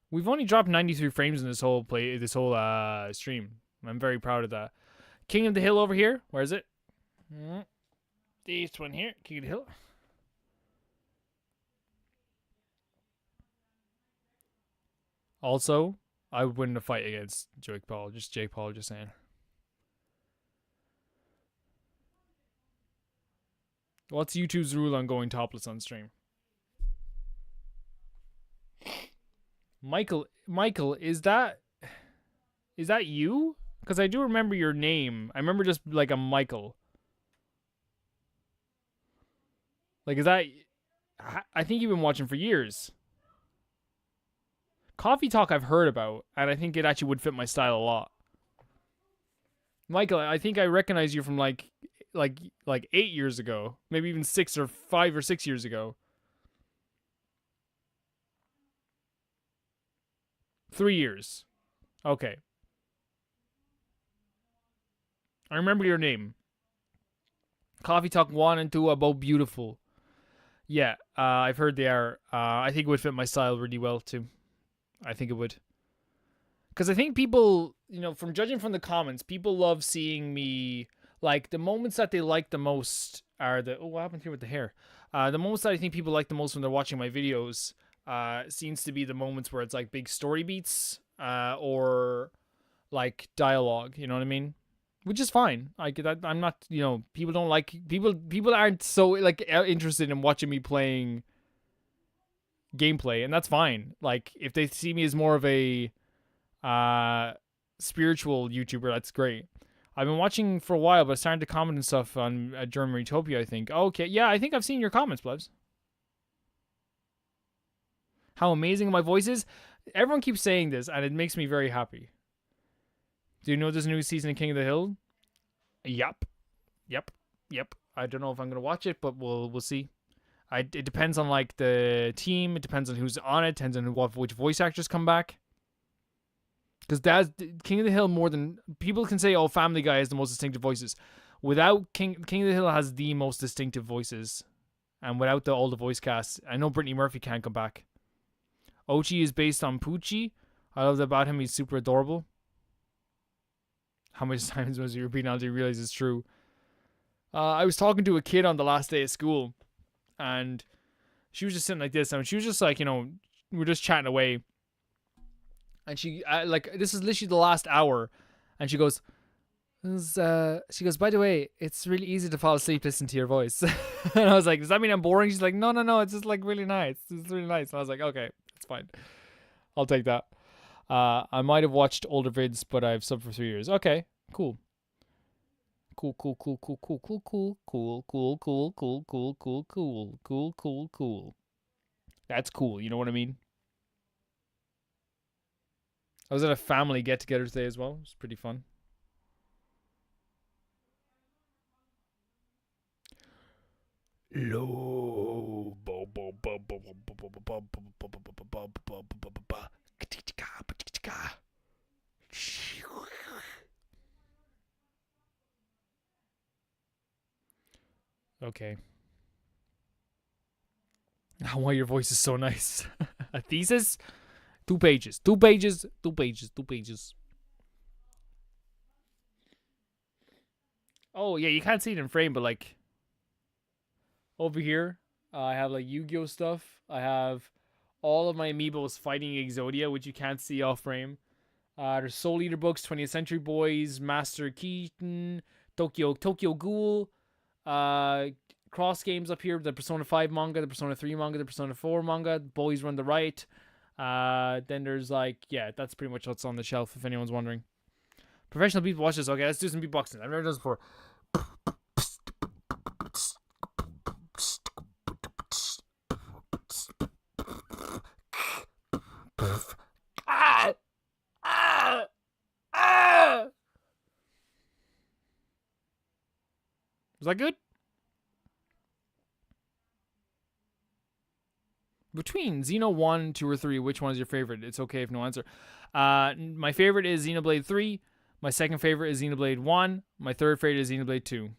We've only dropped 93 frames in this whole stream. I'm very proud of that. King of the Hill over here. Where is it? This one here. King of the Hill. Also, I would win a fight against Jake Paul. Just Jake Paul, just saying. What's YouTube's rule on going topless on stream? Michael, is that you? Because I do remember your name. I remember just like a Michael. Like, is that? I think you've been watching for years. Coffee Talk I've heard about, and I think it actually would fit my style a lot. Michael, I think I recognize you from like 8 years ago, maybe even 5 or 6 years ago. 3 years. Okay. I remember your name. Coffee Talk 1 and 2 are both beautiful. Yeah, I've heard they are. I think it would fit my style really well too. I think it would. Because I think people, from judging from the comments, people love seeing me. Like, the moments that they like the most are the... Oh, what happened here with the hair? The moments that I think people like the most when they're watching my videos seems to be the moments where it's like big story beats or like dialogue, you know what I mean? Which is fine. Like, I'm not, people don't like... People aren't so, like, interested in watching me playing gameplay, and that's fine. Like, if they see me as more of a spiritual YouTuber, that's great. I've been watching for a while, but starting to comment and stuff on German Utopia, I think. Okay, yeah, I think I've seen your comments, Plebs. How amazing my voice is. Everyone keeps saying this, and it makes me very happy. Do you know there's a new season of King of the Hill? Yep. I don't know if I'm gonna watch it, but we'll see. It depends on like the team. It depends on who's on it. Depends on which voice actors come back. Because that's King of the Hill more than people can say. Oh, Family Guy has the most distinctive voices. Without King of the Hill has the most distinctive voices, and without all the voice casts, I know Brittany Murphy can't come back. Ochi is based on Poochie. I love that about him. He's super adorable. How much times must you repeat until you realize it's true? I was talking to a kid on the last day of school, and she was just sitting like this, and she was just like, we're just chatting away. And she, this is literally the last hour. And she goes, by the way, it's really easy to fall asleep listening to your voice. And I was like, does that mean I'm boring? She's like, no, it's just like really nice. It's really nice. And I was like, okay, it's fine. I'll take that. I might have watched older vids, but I've subbed for 3 years. Okay, cool. Cool. That's cool. You know what I mean? I was at a family get together today as well. It was pretty fun. Okay. Why your voice is so nice. A thesis? 2 pages. Oh, yeah, you can't see it in frame, but like over here, I have like Yu-Gi-Oh stuff. I have all of my amiibos fighting Exodia, which you can't see off frame. There's Soul Eater books, 20th Century Boys, Master Keaton, Tokyo Ghoul, Cross games up here, the Persona 5 manga, the Persona 3 manga, the Persona 4 manga, Boys Run the Right. Then there's like, yeah, that's pretty much what's on the shelf if anyone's wondering. Professional beatbox, watch this. Okay, let's do some beatboxing. I've never done this before. Was that good? Between Xeno 1, 2, or 3, which one is your favorite? It's okay if no answer. My favorite is Xenoblade 3. My second favorite is Xenoblade 1. My third favorite is Xenoblade 2.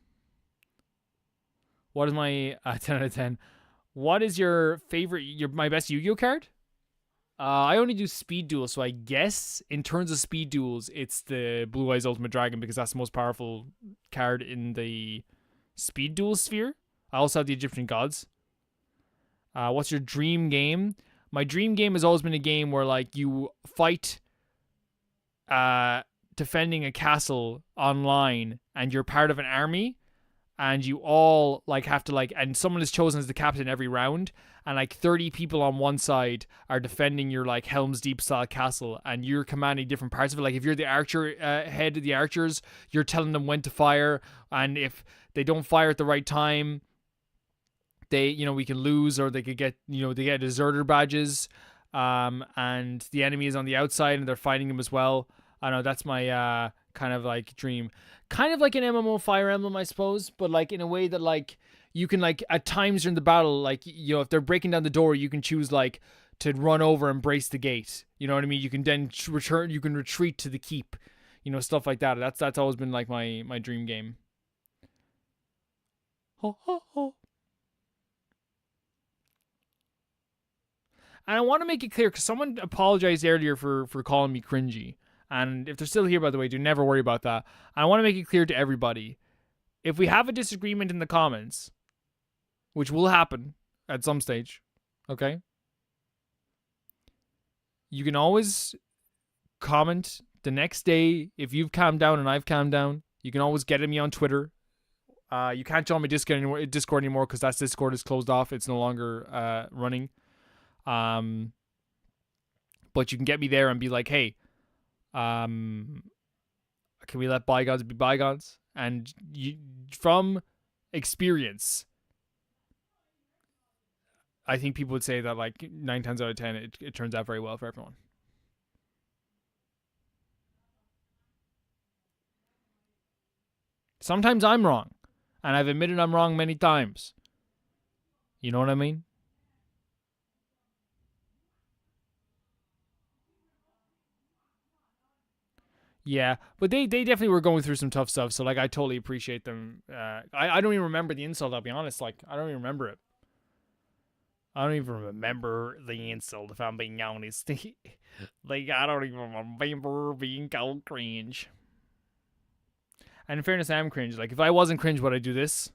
What is my 10 out of 10? What is your favorite, my best Yu-Gi-Oh card? I only do speed duels, so I guess in terms of speed duels, it's the Blue Eyes Ultimate Dragon because that's the most powerful card in the speed duel sphere. I also have the Egyptian Gods. What's your dream game? My dream game has always been a game where like you fight defending a castle online and you're part of an army and you all like have to like and someone is chosen as the captain every round and like 30 people on one side are defending your like Helm's Deep style castle and you're commanding different parts of it. Like if you're the archer head of the archers, you're telling them when to fire, and if they don't fire at the right time, they we can lose, or they could get they get deserter badges, and the enemy is on the outside and they're fighting them as well. I know that's my kind of like dream, kind of like an MMO Fire Emblem, I suppose, but like in a way that like you can like at times during the battle, like if they're breaking down the door, you can choose like to run over and brace the gate. You know what I mean? You can then return, you can retreat to the keep, stuff like that. That's always been like my dream game. Ho, ho, ho. And I want to make it clear because someone apologized earlier for calling me cringy. And if they're still here, by the way, do never worry about that. And I want to make it clear to everybody. If we have a disagreement in the comments, which will happen at some stage, okay? You can always comment the next day if you've calmed down and I've calmed down. You can always get at me on Twitter. You can't join my Discord anymore because that Discord is closed off. It's no longer running. But you can get me there and be like, hey, can we let bygones be bygones? And from experience, I think people would say that like 9 times out of 10, it turns out very well for everyone. Sometimes I'm wrong, and I've admitted I'm wrong many times. You know what I mean? Yeah, but they definitely were going through some tough stuff. So like, I totally appreciate them. I don't even remember the insult. I'll be honest. Like, I don't even remember it. I don't even remember the insult. If I'm being honest, like I don't even remember being called cringe. And in fairness, I am cringe. Like, if I wasn't cringe, would I do this?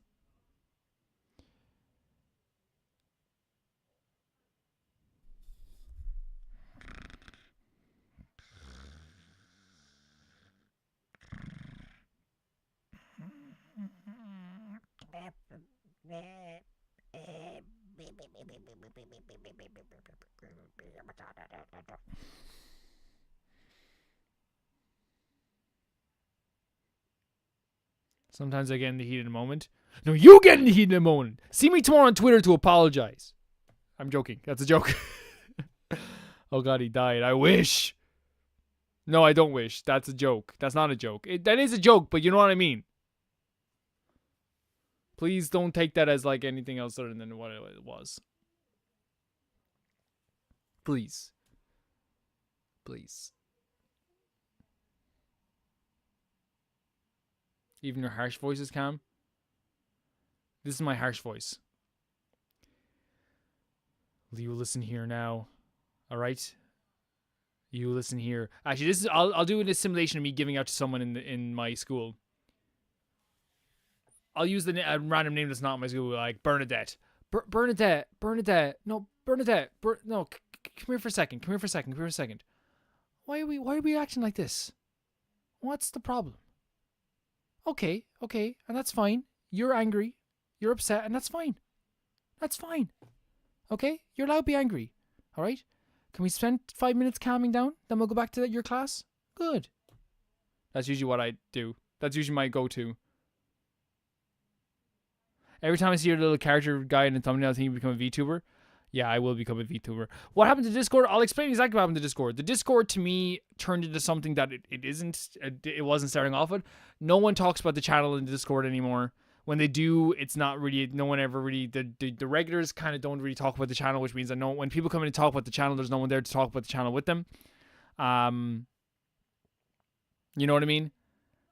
Sometimes I get in the heat of the moment. No, you get in the heat of the moment. See me tomorrow on Twitter to apologize. I'm joking. That's a joke. Oh God, he died. I wish. No, I don't wish. That's a joke. That's not a joke. That is a joke, but you know what I mean. Please don't take that as like anything else other than what it was. Please. Please. Even your harsh voice is calm. This is my harsh voice. You listen here now. Alright? You listen here. Actually, this is I'll do a simulation of me giving out to someone in my school. I'll use a random name that's not in my school, like Bernadette. Bernadette. No, Bernadette. No, come here for a second. Why are we acting like this? What's the problem? Okay, and that's fine. You're angry. You're upset, and that's fine. That's fine. Okay? You're allowed to be angry. Alright? Can we spend 5 minutes calming down? Then we'll go back to your class? Good. That's usually what I do. That's usually my go-to. Every time I see your little character guy in the thumbnail, I think you become a VTuber. Yeah, I will become a VTuber. What happened to Discord? I'll explain exactly what happened to Discord. The Discord, to me, turned into something that it isn't. It wasn't starting off with. No one talks about the channel in Discord anymore. When they do, it's not really. No one ever really. The regulars kind of don't really talk about the channel, which means that when people come in and talk about the channel, there's no one there to talk about the channel with them. You know what I mean?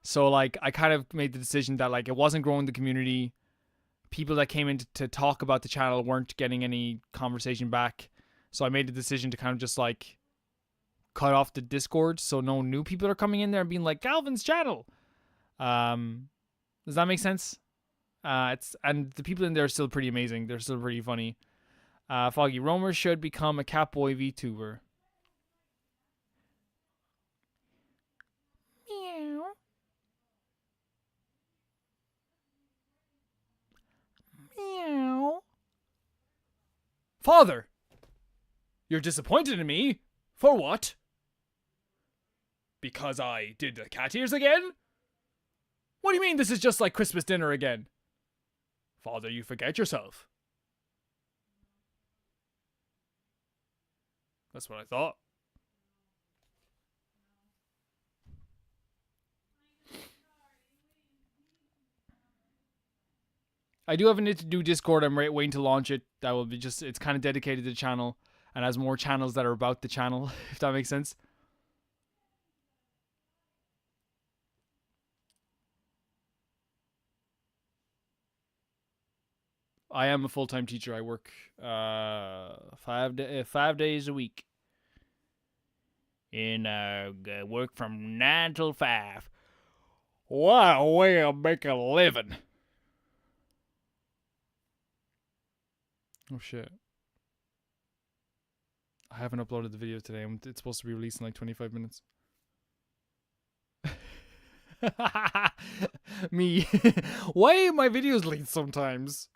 So like, I kind of made the decision that like it wasn't growing the community. People that came in to talk about the channel weren't getting any conversation back. So I made the decision to kind of just like cut off the Discord so no new people are coming in there and being like, Calvin's channel. Does that make sense? And the people in there are still pretty amazing. They're still pretty funny. Foggy Romer should become a Catboy VTuber. Meow. Meow. Father, you're disappointed in me? For what? Because I did the cat ears again? What do you mean this is just like Christmas dinner again? Father, you forget yourself. That's what I thought. I do have a need to do Discord. I'm waiting to launch it. That will be just, it's kind of dedicated to the channel and has more channels that are about the channel, if that makes sense. I am a full-time teacher. I work 5 days a week. And work from 9 till 5. What a way to make a living. Oh shit. I haven't uploaded the video today. It's supposed to be released in like 25 minutes. Me. Why are my videos late sometimes?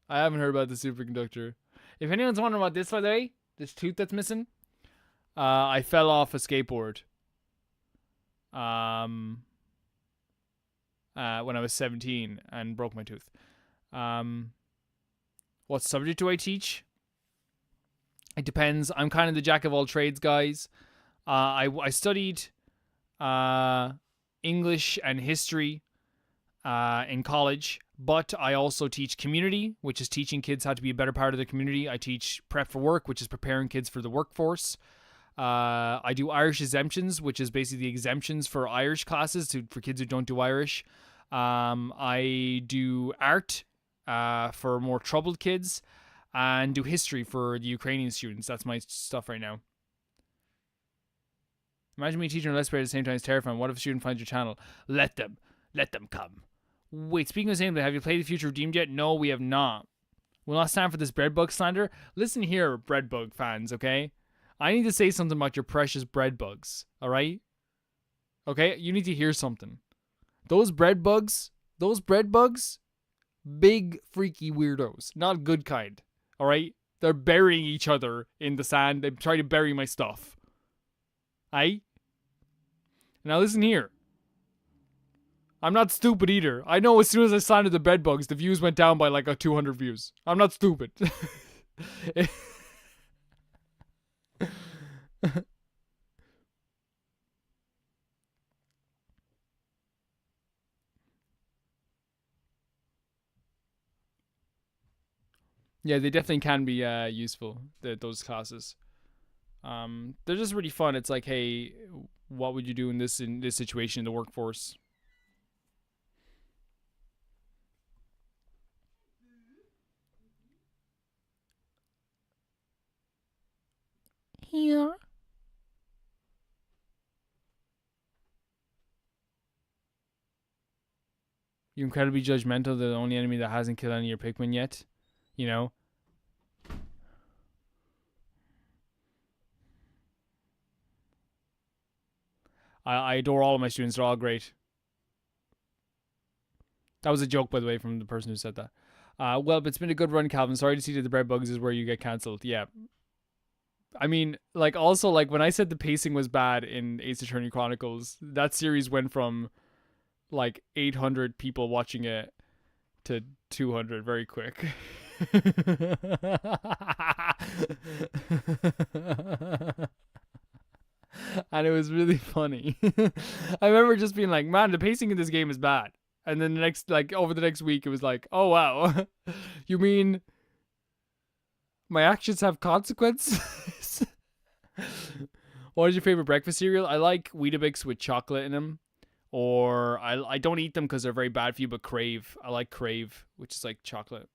I haven't heard about the superconductor. If anyone's wondering about this, by the way, this tooth that's missing, I fell off a skateboard. When I was 17 and broke my tooth. What subject do I teach? It depends. I'm kind of the jack of all trades, guys. I studied English and history in college, but I also teach community, which is teaching kids how to be a better part of the community. I teach prep for work, which is preparing kids for the workforce. I do Irish exemptions, which is basically the exemptions for Irish classes for kids who don't do Irish. I do art for more troubled kids, and do history for the Ukrainian students. That's my stuff right now. Imagine me teaching a Let's Play at the same time is terrifying. What if a student finds your channel? Let them come. Wait, speaking of the same thing, have you played The Future of Deemed yet? No, we have not. We'll not stand for this breadbug slander. Listen here, breadbug fans, okay? I need to say something about your precious breadbugs, alright? Okay, you need to hear something. Those breadbugs, big freaky weirdos. Not good kind, alright? They're burying each other in the sand. They try to bury my stuff. Aye? Now listen here. I'm not stupid either. I know as soon as I signed the bedbugs, the views went down by like 200 views. I'm not stupid. Yeah, they definitely can be useful, those classes. They're just really fun. It's like, hey, what would you do in this situation in the workforce? Here. You're incredibly judgmental. They're the only enemy that hasn't killed any of your Pikmin yet. You know? I adore all of my students. They're all great. That was a joke, by the way, from the person who said that. Well, it's been a good run, Calvin. Sorry to see that the bread bugs is where you get cancelled. Yeah. I mean, like, also, like, when I said the pacing was bad in Ace Attorney Chronicles, that series went from, like, 800 people watching it to 200 very quick. And it was really funny. I remember just being like, man, the pacing in this game is bad. And then the next, like, over the next week, it was like, oh, wow. You mean my actions have consequences? What is your favorite breakfast cereal? I like Weetabix with chocolate in them. Or I don't eat them because they're very bad for you, but Crave. I like Crave, which is like chocolate.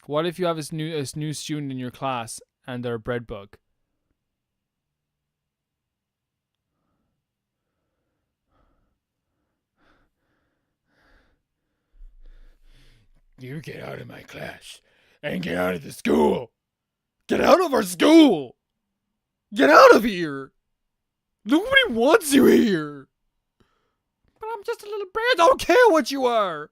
What if you have a new student in your class and they're a bread bug? You get out of my class and get out of the school. Get out of our school. Get out of here. Nobody wants you here. But I'm just a little bread. I don't care what you are.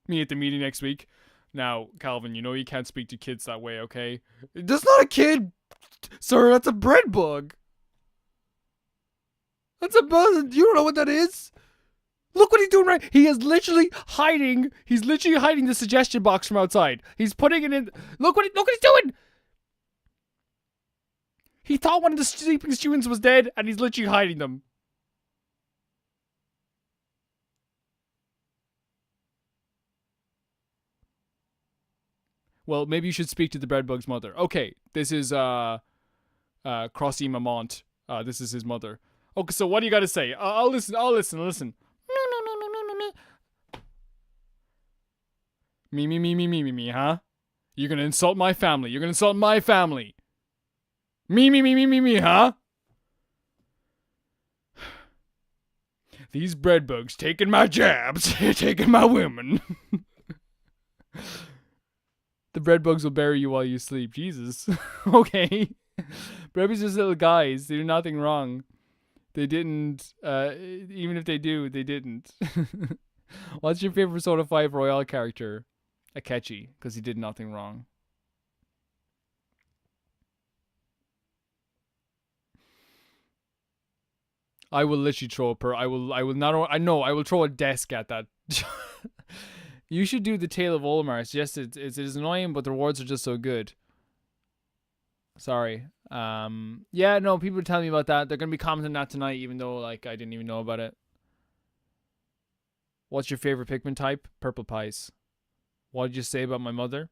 Me at the meeting next week. Now, Calvin, you know you can't speak to kids that way, okay? That's not a kid, sir. That's a bread bug. That's a bug. You don't know what that is? Look what he's doing right. He is literally hiding. He's literally hiding the suggestion box from outside. He's putting it in. Look what he's doing. He thought one of the sleeping students was dead, and he's literally hiding them. Well, maybe you should speak to the breadbug's mother. Okay, this is Crossy Mamont. This is his mother. Okay, so what do you got to say? I'll listen. I'll listen. Me, huh? You're gonna insult my family. You're gonna insult my family. Me, huh? These bread bugs taking my jabs, taking my women. The bread bugs will bury you while you sleep. Jesus. Okay. Breadbugs are just little guys. They do nothing wrong. They didn't, even if they do, they didn't. What's your favorite Persona 5 Royale character? Akechi, because he did nothing wrong. I will literally throw I will not, I know, I will throw a desk at that. You should do the Tale of Olimar. Yes, it is annoying, but the rewards are just so good. Sorry. Yeah, no, people are telling me about that. They're gonna be commenting that tonight, even though like I didn't even know about it. What's your favorite Pikmin type? Purple pies. What did you say about my mother?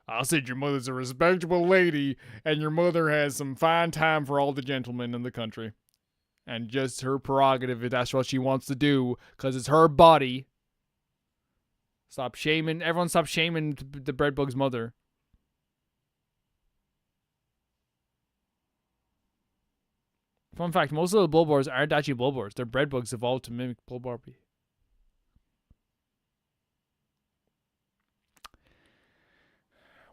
I said your mother's a respectable lady, and your mother has some fine time for all the gentlemen in the country. And just her prerogative if that's what she wants to do, because it's her body. Stop shaming. Everyone stop shaming the breadbug's mother. Fun fact, most of the Bulbars aren't actually Bulbars. They're breadbugs evolved to mimic Bulbar.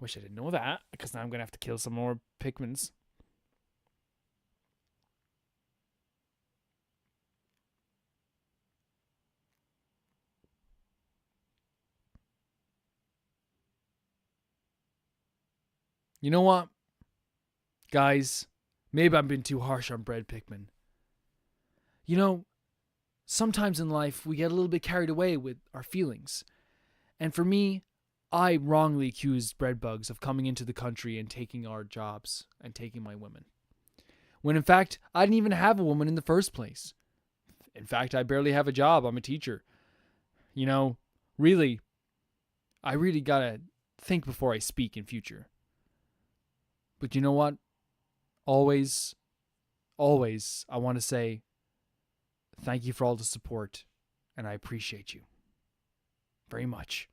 Wish I didn't know that, because now I'm going to have to kill some more Pikmins. You know what? Guys, maybe I've been too harsh on bread Pikmin. You know, sometimes in life we get a little bit carried away with our feelings. And for me, I wrongly accused breadbugs of coming into the country and taking our jobs and taking my women. When in fact, I didn't even have a woman in the first place. In fact, I barely have a job. I'm a teacher. You know, really, I really gotta think before I speak in future. But you know what? Always, always, I want to say thank you for all the support, and I appreciate you very much.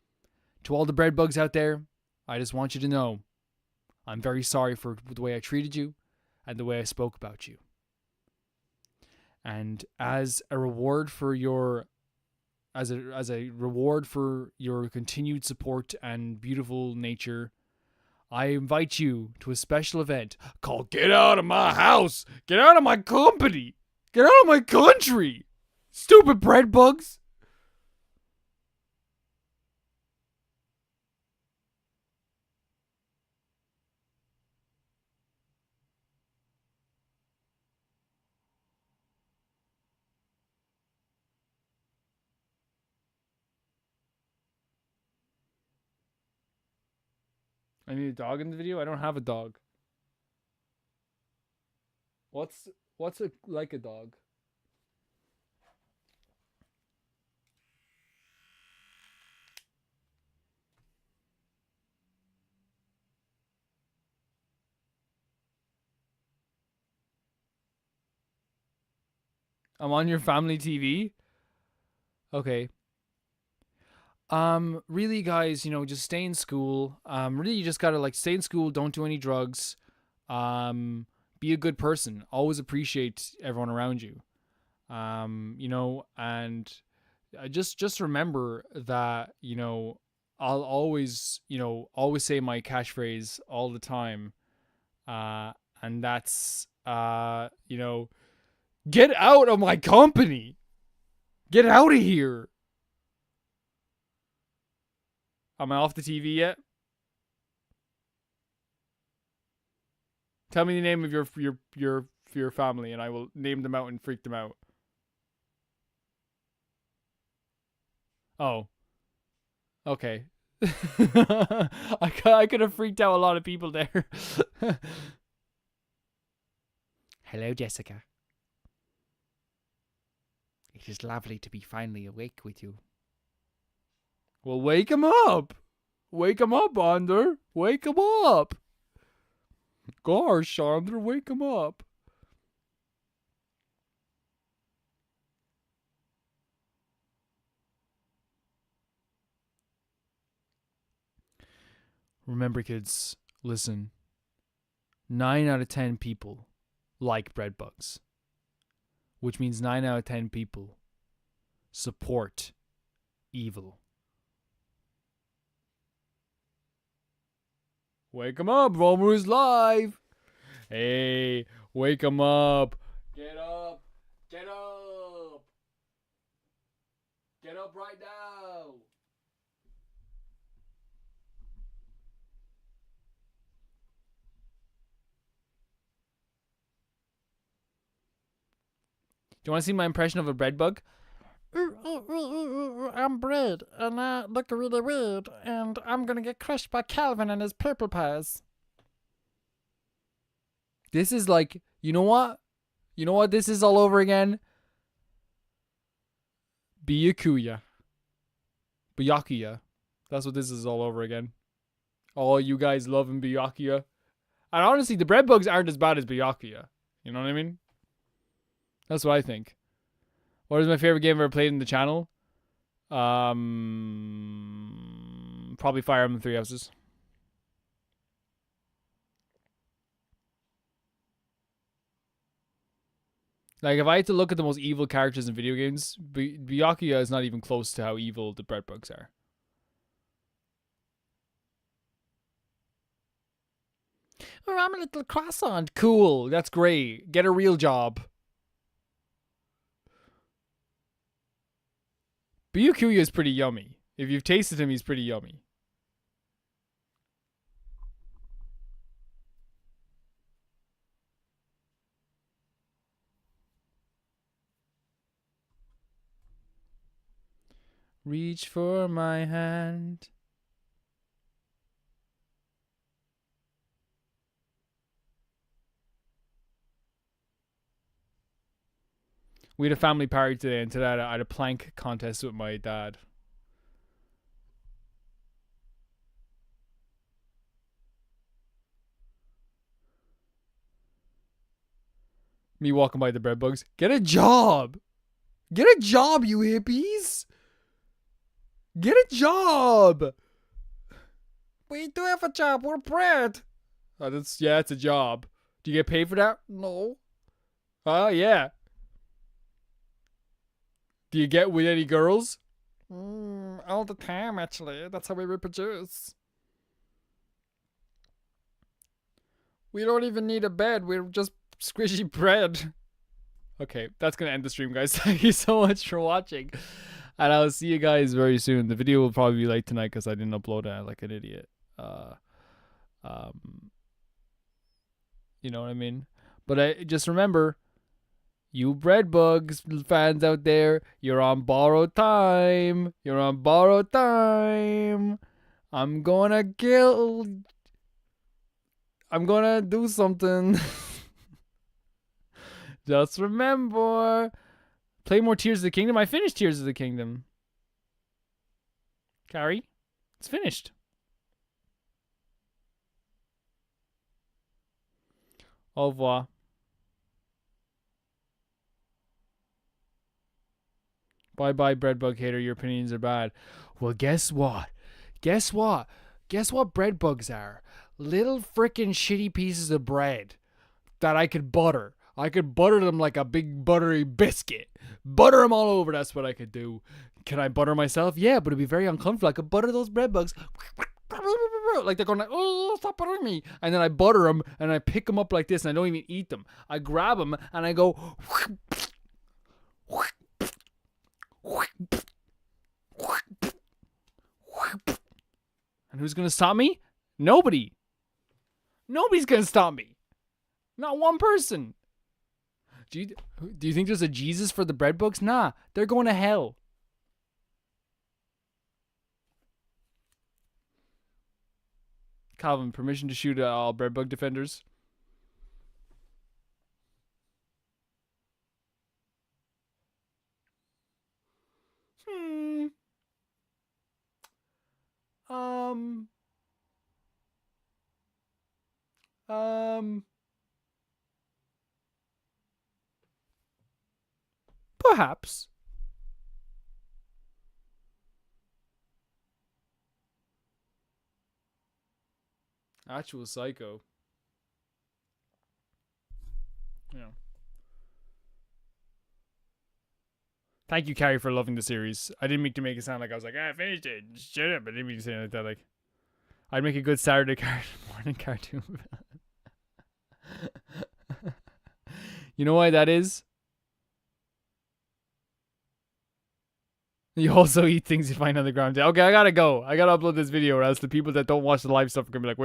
To all the bread bugs out there, I just want you to know I'm very sorry for the way I treated you and the way I spoke about you. And as a reward for your as a reward for your continued support and beautiful nature, I invite you to a special event called Get Out of My House! Get out of my company! Get out of my country! Stupid bread bugs! I need a dog in the video? I don't have a dog. What's What's like a dog? I'm on your family TV. Okay. Really, guys, just stay in school. Really, you just gotta like stay in school. Don't do any drugs. Be a good person. Always appreciate everyone around you. And just remember that I'll always always say my catchphrase all the time. And that's get out of my company. Get out of here. Am I off the TV yet? Tell me the name of your family, and I will name them out and freak them out. Oh, okay. I could have freaked out a lot of people there. Hello, Jessica. It is lovely to be finally awake with you. Well, wake him up. Wake him up, Ander. Wake him up. Gosh, Ander, wake him up. Remember, kids, listen. 9 out of 10 people like bread bugs, which means 9 out of 10 people support evil. Wake him up, Romu's live. Hey, wake him up. Get up. Get up. Get up right now. Do you want to see my impression of a bread bug? I'm bread, and I look really weird, and I'm gonna get crushed by Calvin and his purple pies. This is like, you know what? You know what this is all over again? Byakuya. Byakuya. That's what this is all over again. All you guys loving Byakuya. And honestly, the bread bugs aren't as bad as Byakuya. You know what I mean? That's what I think. What is my favorite game I've ever played in the channel? Probably Fire Emblem Three Houses. Like, if I had to look at the most evil characters in video games, Byakuya is not even close to how evil the bread bugs are. Oh, I'm a little croissant. Cool. That's great. Get a real job. Byakuya is pretty yummy. If you've tasted him, he's pretty yummy. Reach for my hand. We had a family party today, and today I had a plank contest with my dad. Me walking by the bread bugs. Get a job! Get a job, you hippies! Get a job! We do have a job. We're bread. Oh, it's a job. Do you get paid for that? No. Oh, yeah. Do you get with any girls? All the time, actually. That's how we reproduce. We don't even need a bed. We're just squishy bread. Okay, that's going to end the stream, guys. Thank you so much for watching. And I'll see you guys very soon. The video will probably be late tonight because I didn't upload it like an idiot. You know what I mean? But just remember, you bread bugs fans out there, you're on borrowed time. You're on borrowed time. I'm gonna do something. Just remember. Play more Tears of the Kingdom. I finished Tears of the Kingdom. Carrie, it's finished. Au revoir. Bye-bye, breadbug hater. Your opinions are bad. Well, guess what? Guess what? Guess what bread bugs are? Little frickin' shitty pieces of bread that I could butter. I could butter them like a big buttery biscuit. Butter them all over. That's what I could do. Can I butter myself? Yeah, but it'd be very uncomfortable. I could butter those bread bugs. Like they're going like, oh, stop buttering me. And then I butter them and I pick them up like this and I don't even eat them. I grab them and I go. And who's going to stop me? Nobody. Nobody's going to stop me. Not one person. Do you think there's a Jesus for the bread bugs? Nah, they're going to hell. Calvin, permission to shoot all bread bug defenders? Perhaps. Actual Psycho. Yeah. Thank you, Carrie, for loving the series. I didn't mean to make it sound like I was like, I finished it. Shut up. I didn't mean to say it like that. Like, I'd make a good Saturday morning cartoon. You know why that is? You also eat things you find on the ground. Okay, I gotta go. I gotta upload this video, or else the people that don't watch the live stuff are gonna be like, where's